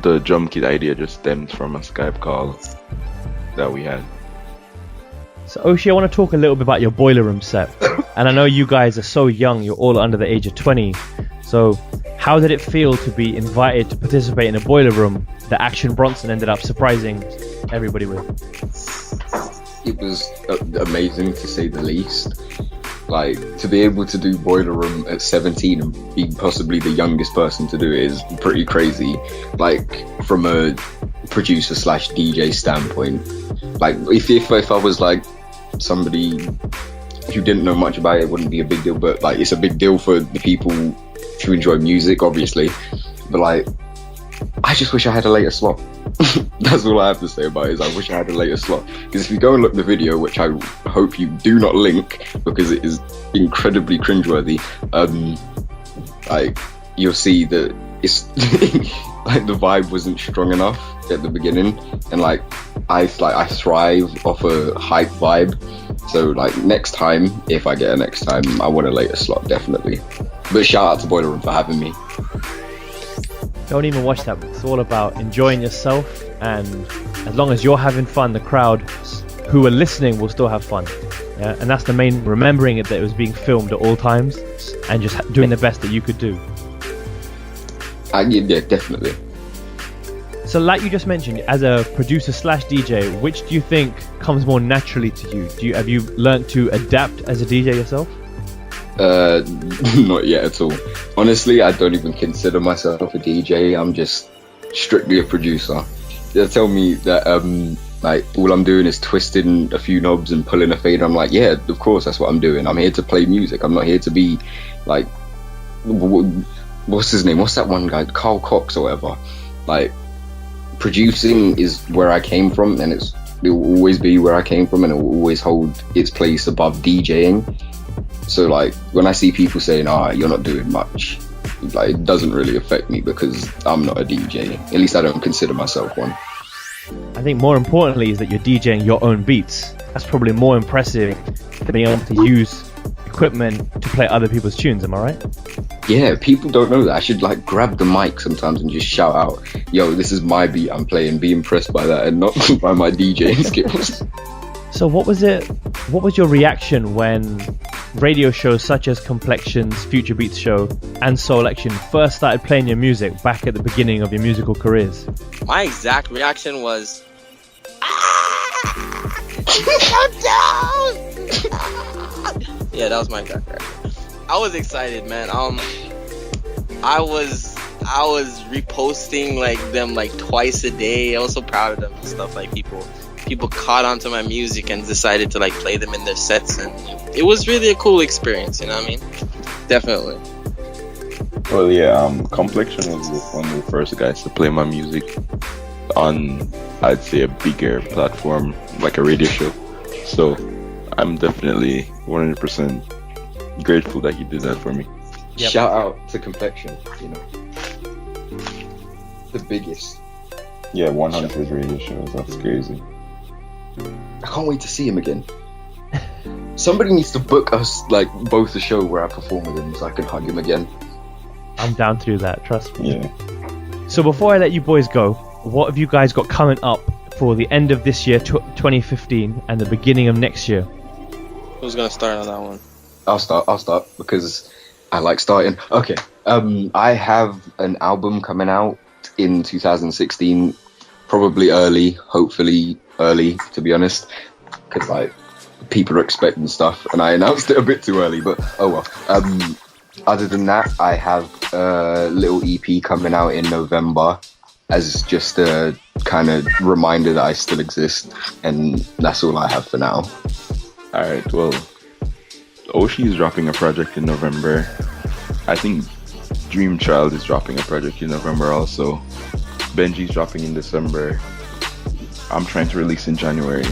[SPEAKER 12] the drum kit idea just stemmed from a Skype call that we had.
[SPEAKER 8] So Oshi, I want to talk a little bit about your Boiler Room set. And I know you guys are so young, you're all under the age of 20. So how did it feel to be invited to participate in a Boiler Room that Action Bronson ended up surprising everybody with?
[SPEAKER 10] It was amazing, to say the least. Like, to be able to do Boiler Room at 17 and be possibly the youngest person to do it is pretty crazy. Like, from a producer / DJ standpoint. Like, if I was like somebody who didn't know much about it, it wouldn't be a big deal, but like, it's a big deal for the people who enjoy music, obviously. But like, I just wish I had a later slot. That's all I have to say about it, is I wish I had a later slot. Because if you go and look at the video, which I hope you do not link because it is incredibly cringeworthy, like, you'll see that it's like, the vibe wasn't strong enough at the beginning, and like, I thrive off a hype vibe. So like, next time, if I get a next time, I want a later slot, definitely. But shout out to Boiler Room for having me.
[SPEAKER 8] Don't even watch that. It's all about enjoying yourself, and as long as you're having fun, the crowd who are listening will still have fun. Yeah? And that's the main, remembering it, that it was being filmed at all times and just doing the best that you could do.
[SPEAKER 10] Yeah, definitely.
[SPEAKER 8] So like you just mentioned, as a producer / DJ, which do you think comes more naturally to you? Have you learnt to adapt as a DJ yourself?
[SPEAKER 10] Not yet at all. Honestly, I don't even consider myself a DJ. I'm just strictly a producer. They tell me that like, all I'm doing is twisting a few knobs and pulling a fader. I'm like, yeah, of course, that's what I'm doing. I'm here to play music. I'm not here to be like, what's his name? What's that one guy? Carl Cox or whatever. Like, producing is where I came from, and it will always be where I came from, and it will always hold its place above DJing. So like, when I see people saying, you're not doing much, like, it doesn't really affect me, because I'm not a DJ. At least I don't consider myself one.
[SPEAKER 8] I think more importantly is that you're DJing your own beats. That's probably more impressive than being able to use equipment to play other people's tunes, am I right?
[SPEAKER 10] Yeah, people don't know that. I should like grab the mic sometimes and just shout out, yo, this is my beat I'm playing, be impressed by that and not by my DJing skills.
[SPEAKER 8] So what was your reaction when radio shows such as Complexion's Future Beats show and Soul Action first started playing your music back at the beginning of your musical careers?
[SPEAKER 11] My exact reaction was, yeah, that was my exact reaction. I was excited, man. I was reposting like them like twice a day. I was so proud of them and stuff. Like, people caught onto my music and decided to like play them in their sets, and it was really a cool experience, you know what I mean? Definitely.
[SPEAKER 12] Well, yeah, Complexion was one of the first guys to play my music on, I'd say, a bigger platform, like a radio show. So I'm definitely 100% grateful that he did that for me.
[SPEAKER 8] Yep.
[SPEAKER 10] Shout out to Complexion, you know. The biggest.
[SPEAKER 12] Yeah, 100 radio shows. That's crazy.
[SPEAKER 10] I can't wait to see him again. Somebody needs to book us, like, both a show where I perform with him so I can hug him again.
[SPEAKER 8] I'm down to do that, trust me.
[SPEAKER 12] Yeah.
[SPEAKER 8] So before I let you boys go, what have you guys got coming up for the end of this year, 2015, and the beginning of next year?
[SPEAKER 11] Who's gonna start on that one?
[SPEAKER 10] I'll start because I like starting. Okay. I have an album coming out in 2016, probably early, hopefully early, to be honest, because like people are expecting stuff, and I announced it a bit too early. But oh well. Other than that, I have a little EP coming out in November as just a kind of reminder that I still exist, and that's all I have for now.
[SPEAKER 12] Alright, well, Oshi is dropping a project in November. I think Dream Child is dropping a project in November also. Benji's dropping in December. I'm trying to release in January.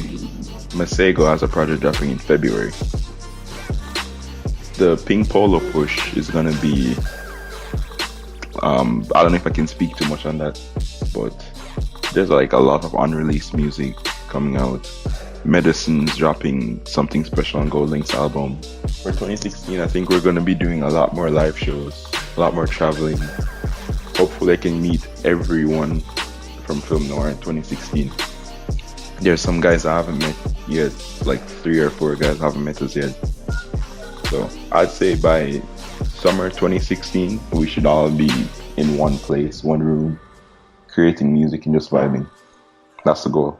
[SPEAKER 12] Masego has a project dropping in February. The Pink Polo push is gonna be I don't know if I can speak too much on that, but there's like a lot of unreleased music coming out. Medicine's dropping something special on Gold Link's album. For 2016, I think we're gonna be doing a lot more live shows, a lot more traveling. Hopefully I can meet everyone from Film Noir in 2016. There's some guys I haven't met yet, like 3 or 4 guys I haven't met us yet. So I'd say by summer 2016, we should all be in one place, one room, creating music and just vibing. That's the goal.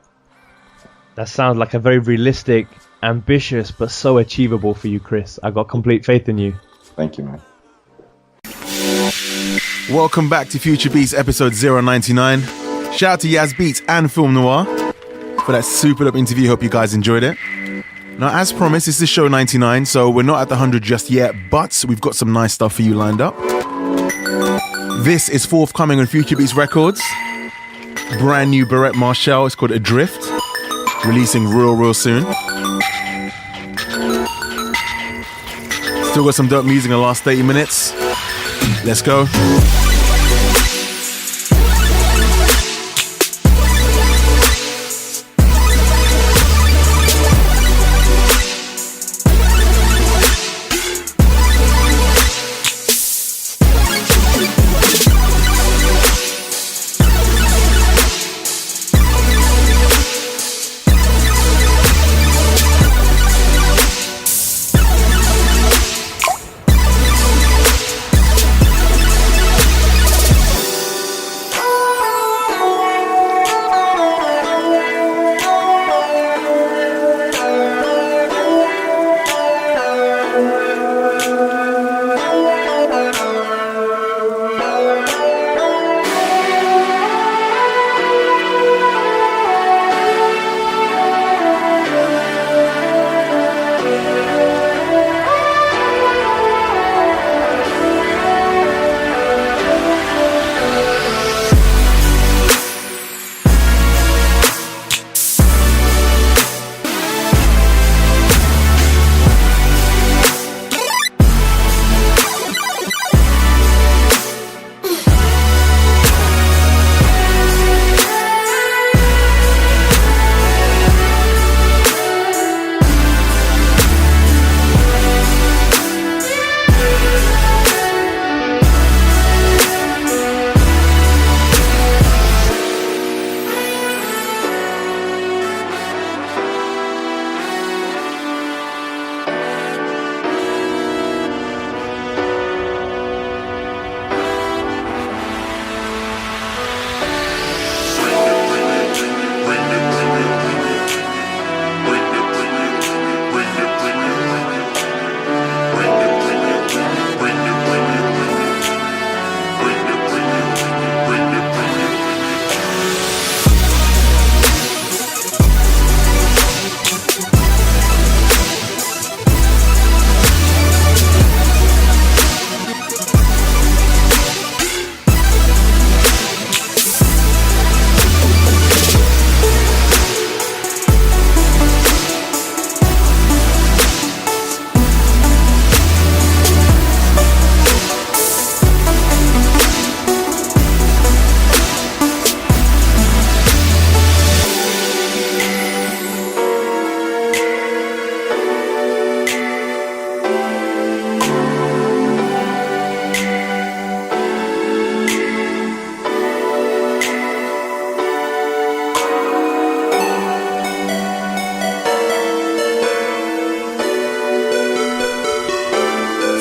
[SPEAKER 8] That sounds like a very realistic, ambitious, but so achievable for you, Chris. I got complete faith in you.
[SPEAKER 12] Thank you, man.
[SPEAKER 5] Welcome back to Future Beats episode 099. Shout out to Yaz Beats and Film Noir for that super dope interview. Hope you guys enjoyed it. Now, as promised, this is show 99, so we're not at the 100 just yet, but we've got some nice stuff for you lined up. This is forthcoming on Future Beats Records. Brand new Barrett Marshall. It's called Adrift. Releasing real soon. Still got some dope music in the last 30 minutes. Let's go.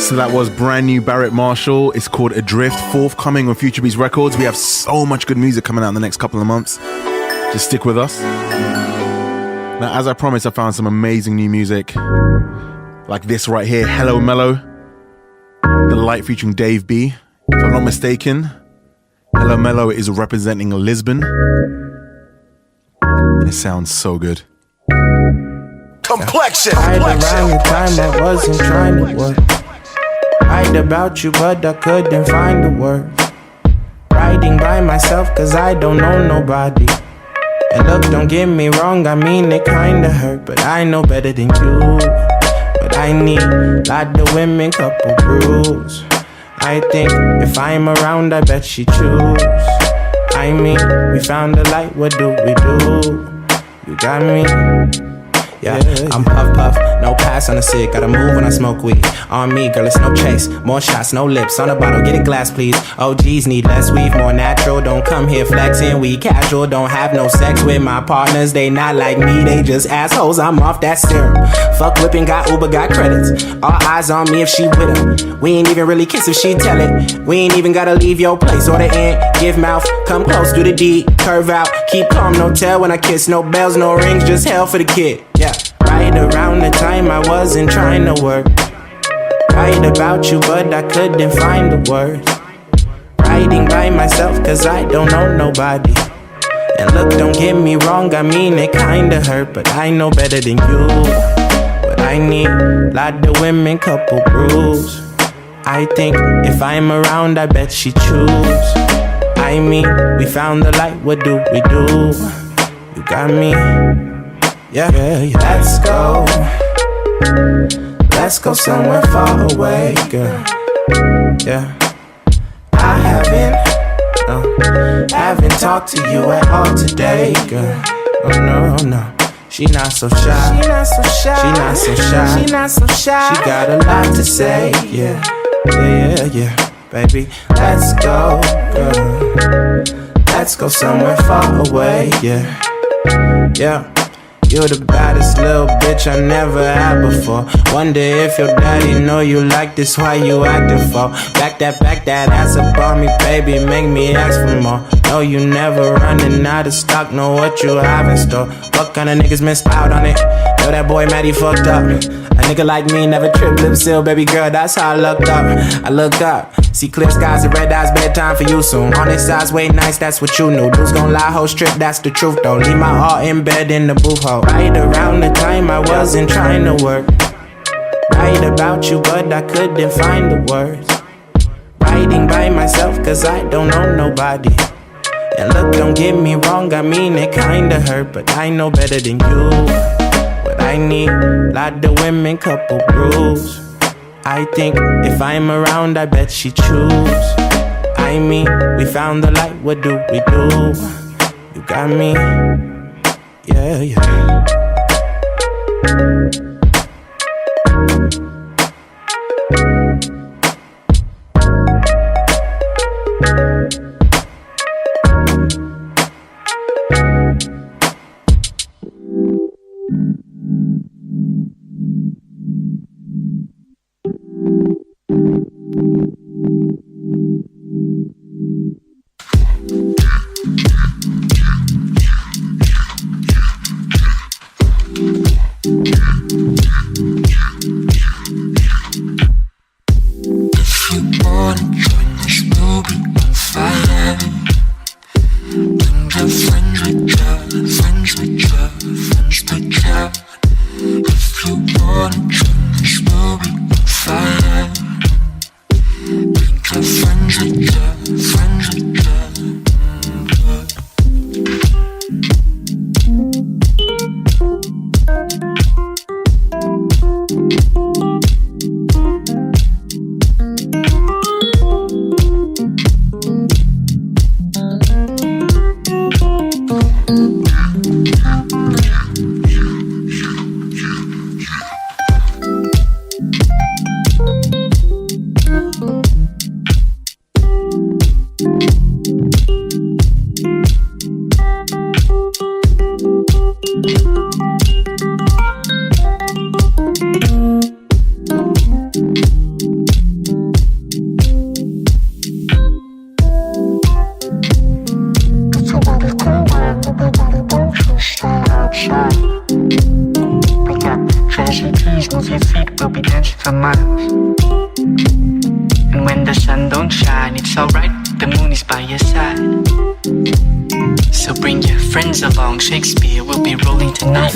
[SPEAKER 5] So that was brand new Barrett Marshall. It's called Adrift, forthcoming on Future Beats Records. We have so much good music coming out in the next couple of months. Just stick with us. Now, as I promised, I found some amazing new music. Like this right here, Hello Mellow. The Light featuring Dave B. If I'm not mistaken, Hello Mellow is representing Lisbon. And it sounds so good.
[SPEAKER 6] Complexion.
[SPEAKER 13] Right around the time I wasn't trying to work. Write about you, but I couldn't find the words. Writing by myself, cause I don't know nobody. And look, don't get me wrong, I mean it kinda hurt, but I know better than you. But I need lot of women, couple brews. I think if I'm around, I bet she choose. I mean, we found the light, what do we do? You got me. Yeah, I'm puff, no pass on the cig. Gotta move when I smoke weed. On me, girl, it's no chase. More shots, no lips. On the bottle, get a glass, please. OGs need less weave, more natural. Don't come here flexing, we casual. Don't have no sex with my partners. They not like me, they just assholes. I'm off that serum. Fuck whipping, got Uber, got credits. All eyes on me if she with him. We ain't even really kiss if she tell it. We ain't even gotta leave your place or the end. Give mouth, come close, do the deed. Curve out, keep calm, no tell when I kiss. No bells, no rings, just hell for the kid. Yeah. Right around the time I wasn't trying to work. Write about you, but I couldn't find the words. Writing by myself, cause I don't know nobody. And look, don't get me wrong, I mean it kinda hurt, but I know better than you. But I need lot of women, couple brews. I think if I'm around, I bet she choose. I mean, we found the light, what do we do? You got me. Yeah, let's go somewhere far away, girl. Yeah, I haven't talked to you at all today, girl. Oh no, she not so shy. She not so shy. She got a lot to say, yeah, baby. Let's go, girl. Let's go somewhere far away, yeah. You're the baddest little bitch I never had before. Wonder if your daddy know you like this, why you acting for? Back that ass up on me, baby, make me ask for more. No, you never running out of stock, know what you have in store. What kind of niggas missed out on it? Know that boy Matty fucked up. A nigga like me never trip lip seal, baby girl, that's how I looked up. I look up, see clear skies and red eyes, bedtime for you soon. On this size, way nice, that's what you knew. Dudes gon' lie, whole strip, that's the truth though. Leave my heart in bed in the booth hole. Right around the time I wasn't trying to work. Write about you, but I couldn't find the words. Writing by myself, cause I don't know nobody. And look, don't get me wrong, I mean it kinda hurt, but I know better than you. But I need lot of women, couple brews. I think if I'm around, I bet she choose. I mean, we found the light, what do we do? You got me, yeah.
[SPEAKER 14] for miles. And when the sun don't shine, it's alright, the moon is by your side. So bring your friends along, Shakespeare will be rolling tonight.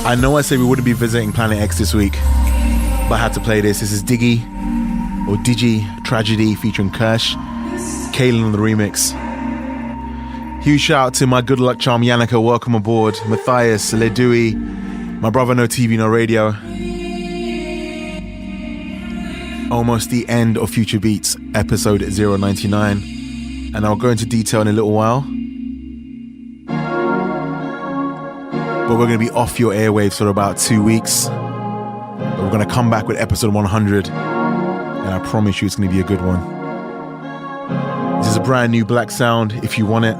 [SPEAKER 5] I know I said we wouldn't be visiting Planet X this week, but I had to play this. This is Diggy, or Digi Tragedy, featuring Kirsch, Kalen on the remix. Huge shout out to my good luck charm Yannicka, welcome aboard, Matthias, Ledui, my brother No TV No Radio. Almost the end of Future Beats, episode 099, and I'll go into detail in a little while. But we're going to be off your airwaves for about 2 weeks. But we're going to come back with episode 100, and I promise you it's going to be a good one. This is a brand new black sound, if you want it.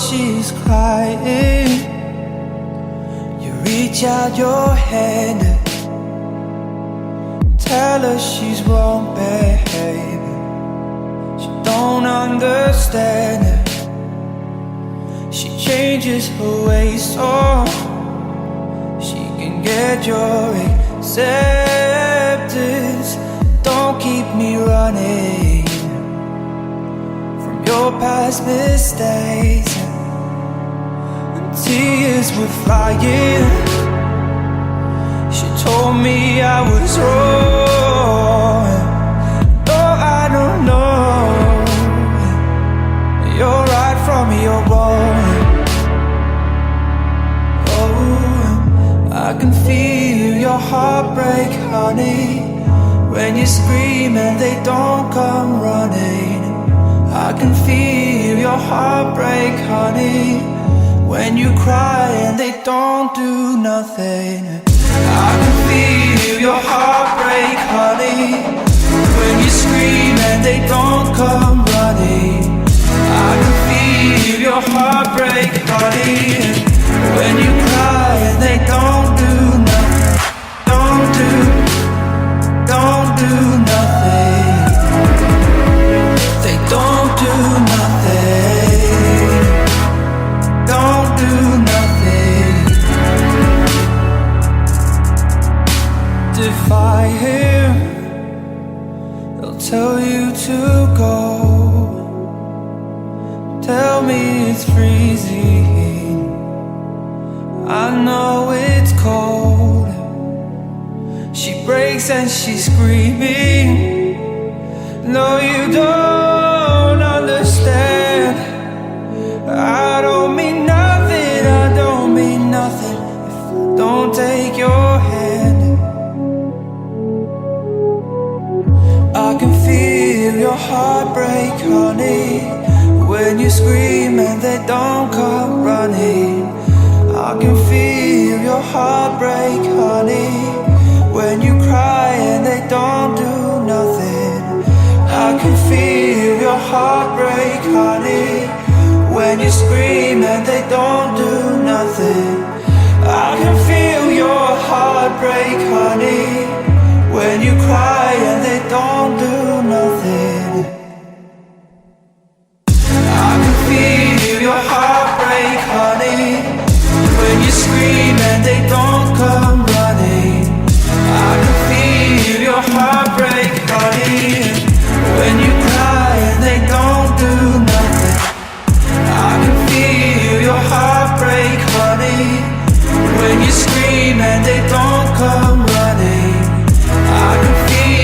[SPEAKER 7] she's crying, you reach out your hand, tell her she's wrong, babe. She don't understand it. She changes her ways so she can get your acceptance. Don't keep me running from your past mistakes. And tears were flying. She told me I was wrong. Oh, I don't know. You're right from me, you're wrong. Oh, I can feel your heartbreak, honey. When you scream and they don't come running. I can feel your heartbreak, honey. When you cry and they don't do nothing. I can feel your heartbreak, honey. When you scream and they don't come running. I can feel your heartbreak, honey. When you cry and they don't do nothing. Don't do nothing. They don't do nothing. Don't do nothing. Defy him, they'll tell you to go. Tell me it's freezing, I know it's cold. She breaks and she's screaming. No, you don't understand. I don't mean nothing, I don't mean nothing if I don't take your hand. I can feel your heartbreak, honey. When you scream and they don't come running. I can feel your heartbreak, honey. When you cry and they don't do nothing. I can feel your heartbreak, honey. When you scream and they don't do nothing. I can feel your heartbreak, honey. When you cry and they don't do nothing. I can feel your heartbreak, honey. When you scream and they don't come running. I can feel your heartbreak, honey. When you cry and they don't do nothing. I can feel your heartbreak, honey. When you scream and they don't come running. I can feel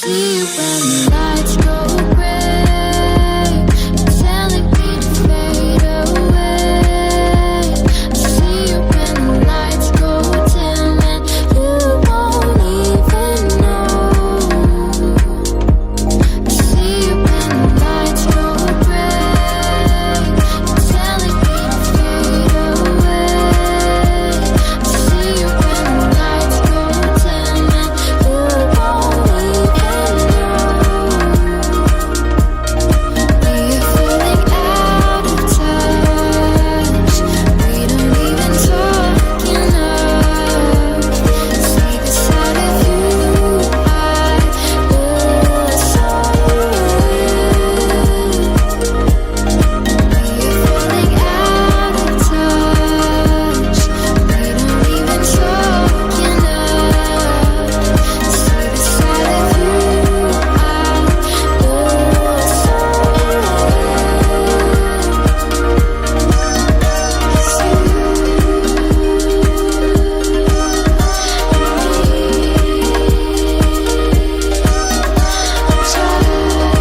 [SPEAKER 2] see you when the lights go gray. You're telling me to fade away. I see you when the lights go dim and you won't even know. I see you when the lights go gray. You're telling me to fade away. I see you when the lights go dim and you won't even know. We are feeling out of touch. We don't even talk enough. See the side of you I lose so. We are feeling out of touch. We don't even talk enough. See the side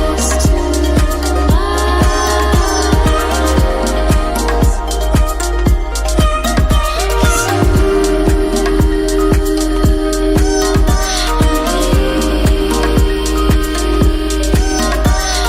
[SPEAKER 2] of you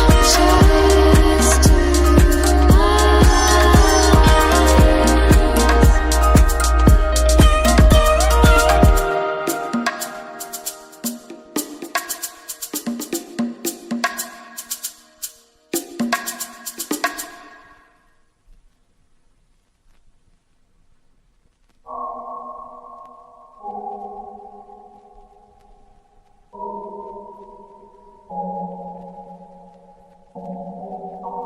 [SPEAKER 2] I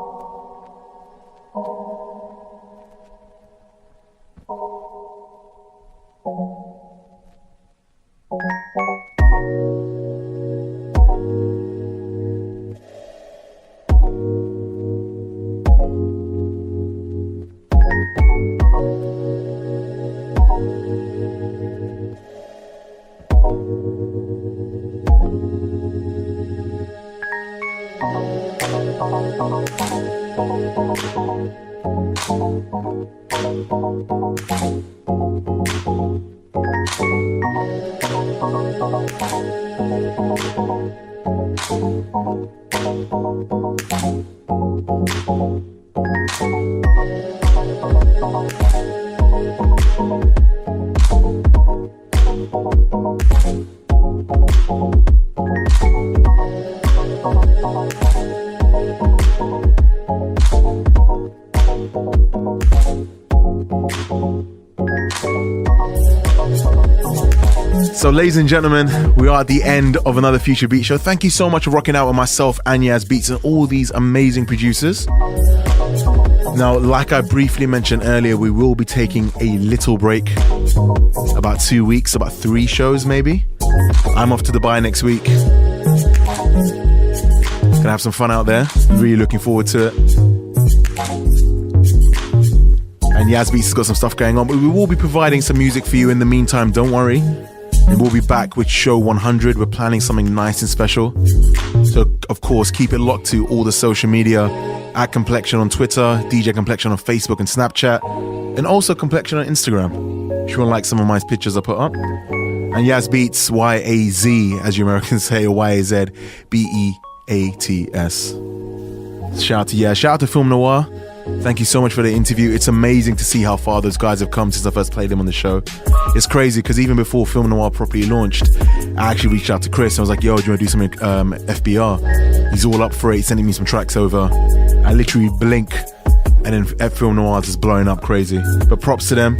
[SPEAKER 2] lose so.
[SPEAKER 5] So, ladies and gentlemen, we are at the end of another Future Beat Show. Thank you so much for rocking out with myself, Yaz Beats, and all these amazing producers. Now, like I briefly mentioned earlier, we will be taking a little break. About 2 weeks, about 3 shows maybe. I'm off to Dubai next week. Gonna have some fun out there. Really looking forward to it. And Yaz Beats has got some stuff going on, but we will be providing some music for you in the meantime, don't worry. And we'll be back with show 100. We're planning something nice and special. So, of course, keep it locked to all the social media. At Complexion on Twitter, DJ Complexion on Facebook and Snapchat, and also Complexion on Instagram. If you want to like some of my pictures I put up. And Yaz Beats, Y-A-Z, as you Americans say, or Y-A-Z, B-E-A-T-S. Shout out to Yaz. Shout out to Film Noir. Thank you so much for the interview. It's amazing to see how far those guys have come since I first played them on the show. It's crazy because even before Film Noir properly launched, I actually reached out to Chris and I was like, yo, do you want to do something FBR? He's all up for it. He's sending me some tracks over. I literally blink and then Film Noir is blowing up crazy. But props to them.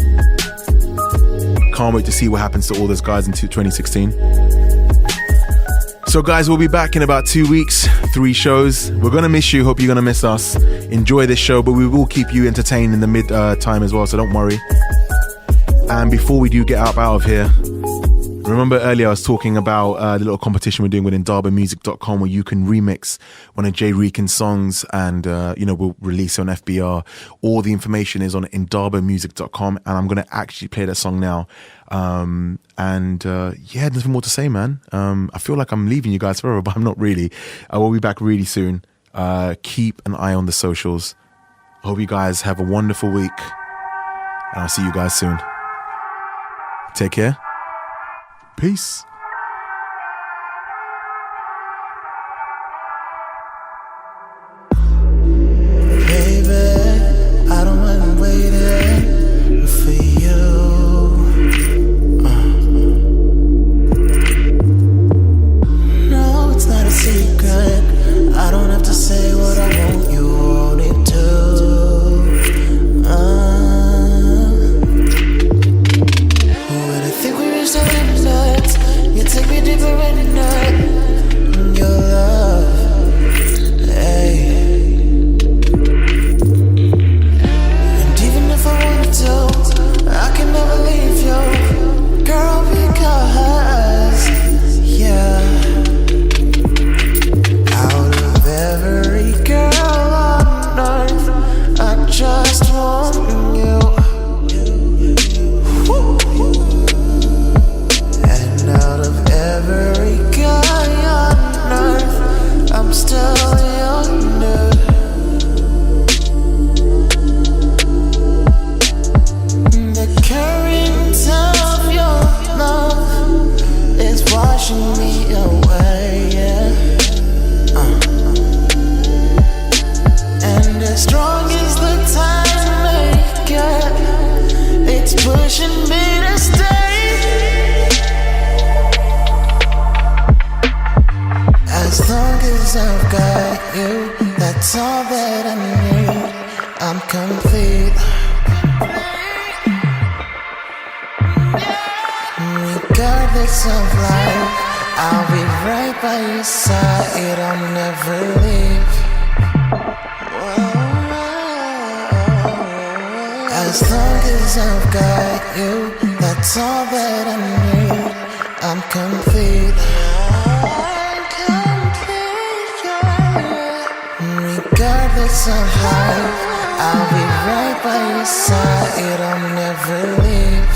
[SPEAKER 5] Can't wait to see what happens to all those guys in 2016. So guys, we'll be back in about 2 weeks, 3 shows. We're going to miss you. Hope you're going to miss us. Enjoy this show, but we will keep you entertained in the mid time as well, so don't worry. And before we do get up out of here, Remember earlier I was talking about the little competition we're doing with indarbamusic.com where you can remix one of Jay Reekin's songs and, we'll release it on FBR. All the information is on indarbamusic.com and I'm going to actually play that song now. Nothing more to say, man. I feel like I'm leaving you guys forever, but I'm not really. I will be back really soon. Keep an eye on the socials. I hope you guys have a wonderful week and I'll see you guys soon. Take care. Peace.
[SPEAKER 7] Baby, I don't mind waiting for you. No, it's not a secret. I don't have to say what I want, you want it too. When I think we reached the limits, you take me deeper in your love. Hey. And even if I wanted to, I can never leave you, girl, because, yeah. Out of every girl on earth, I just want you. And out of every guy on earth, I'm still yonder. The current of your love is washing me away, yeah. And as strong as the time may get, it's pushing me to stay. As long as I've got you, that's all that I need. I'm complete. Regardless of life, I'll be right by your side. I'll never leave. As long as I've got you, that's all that I need. I'm complete. Regardless of life, I'll be right by your side. I'll never leave.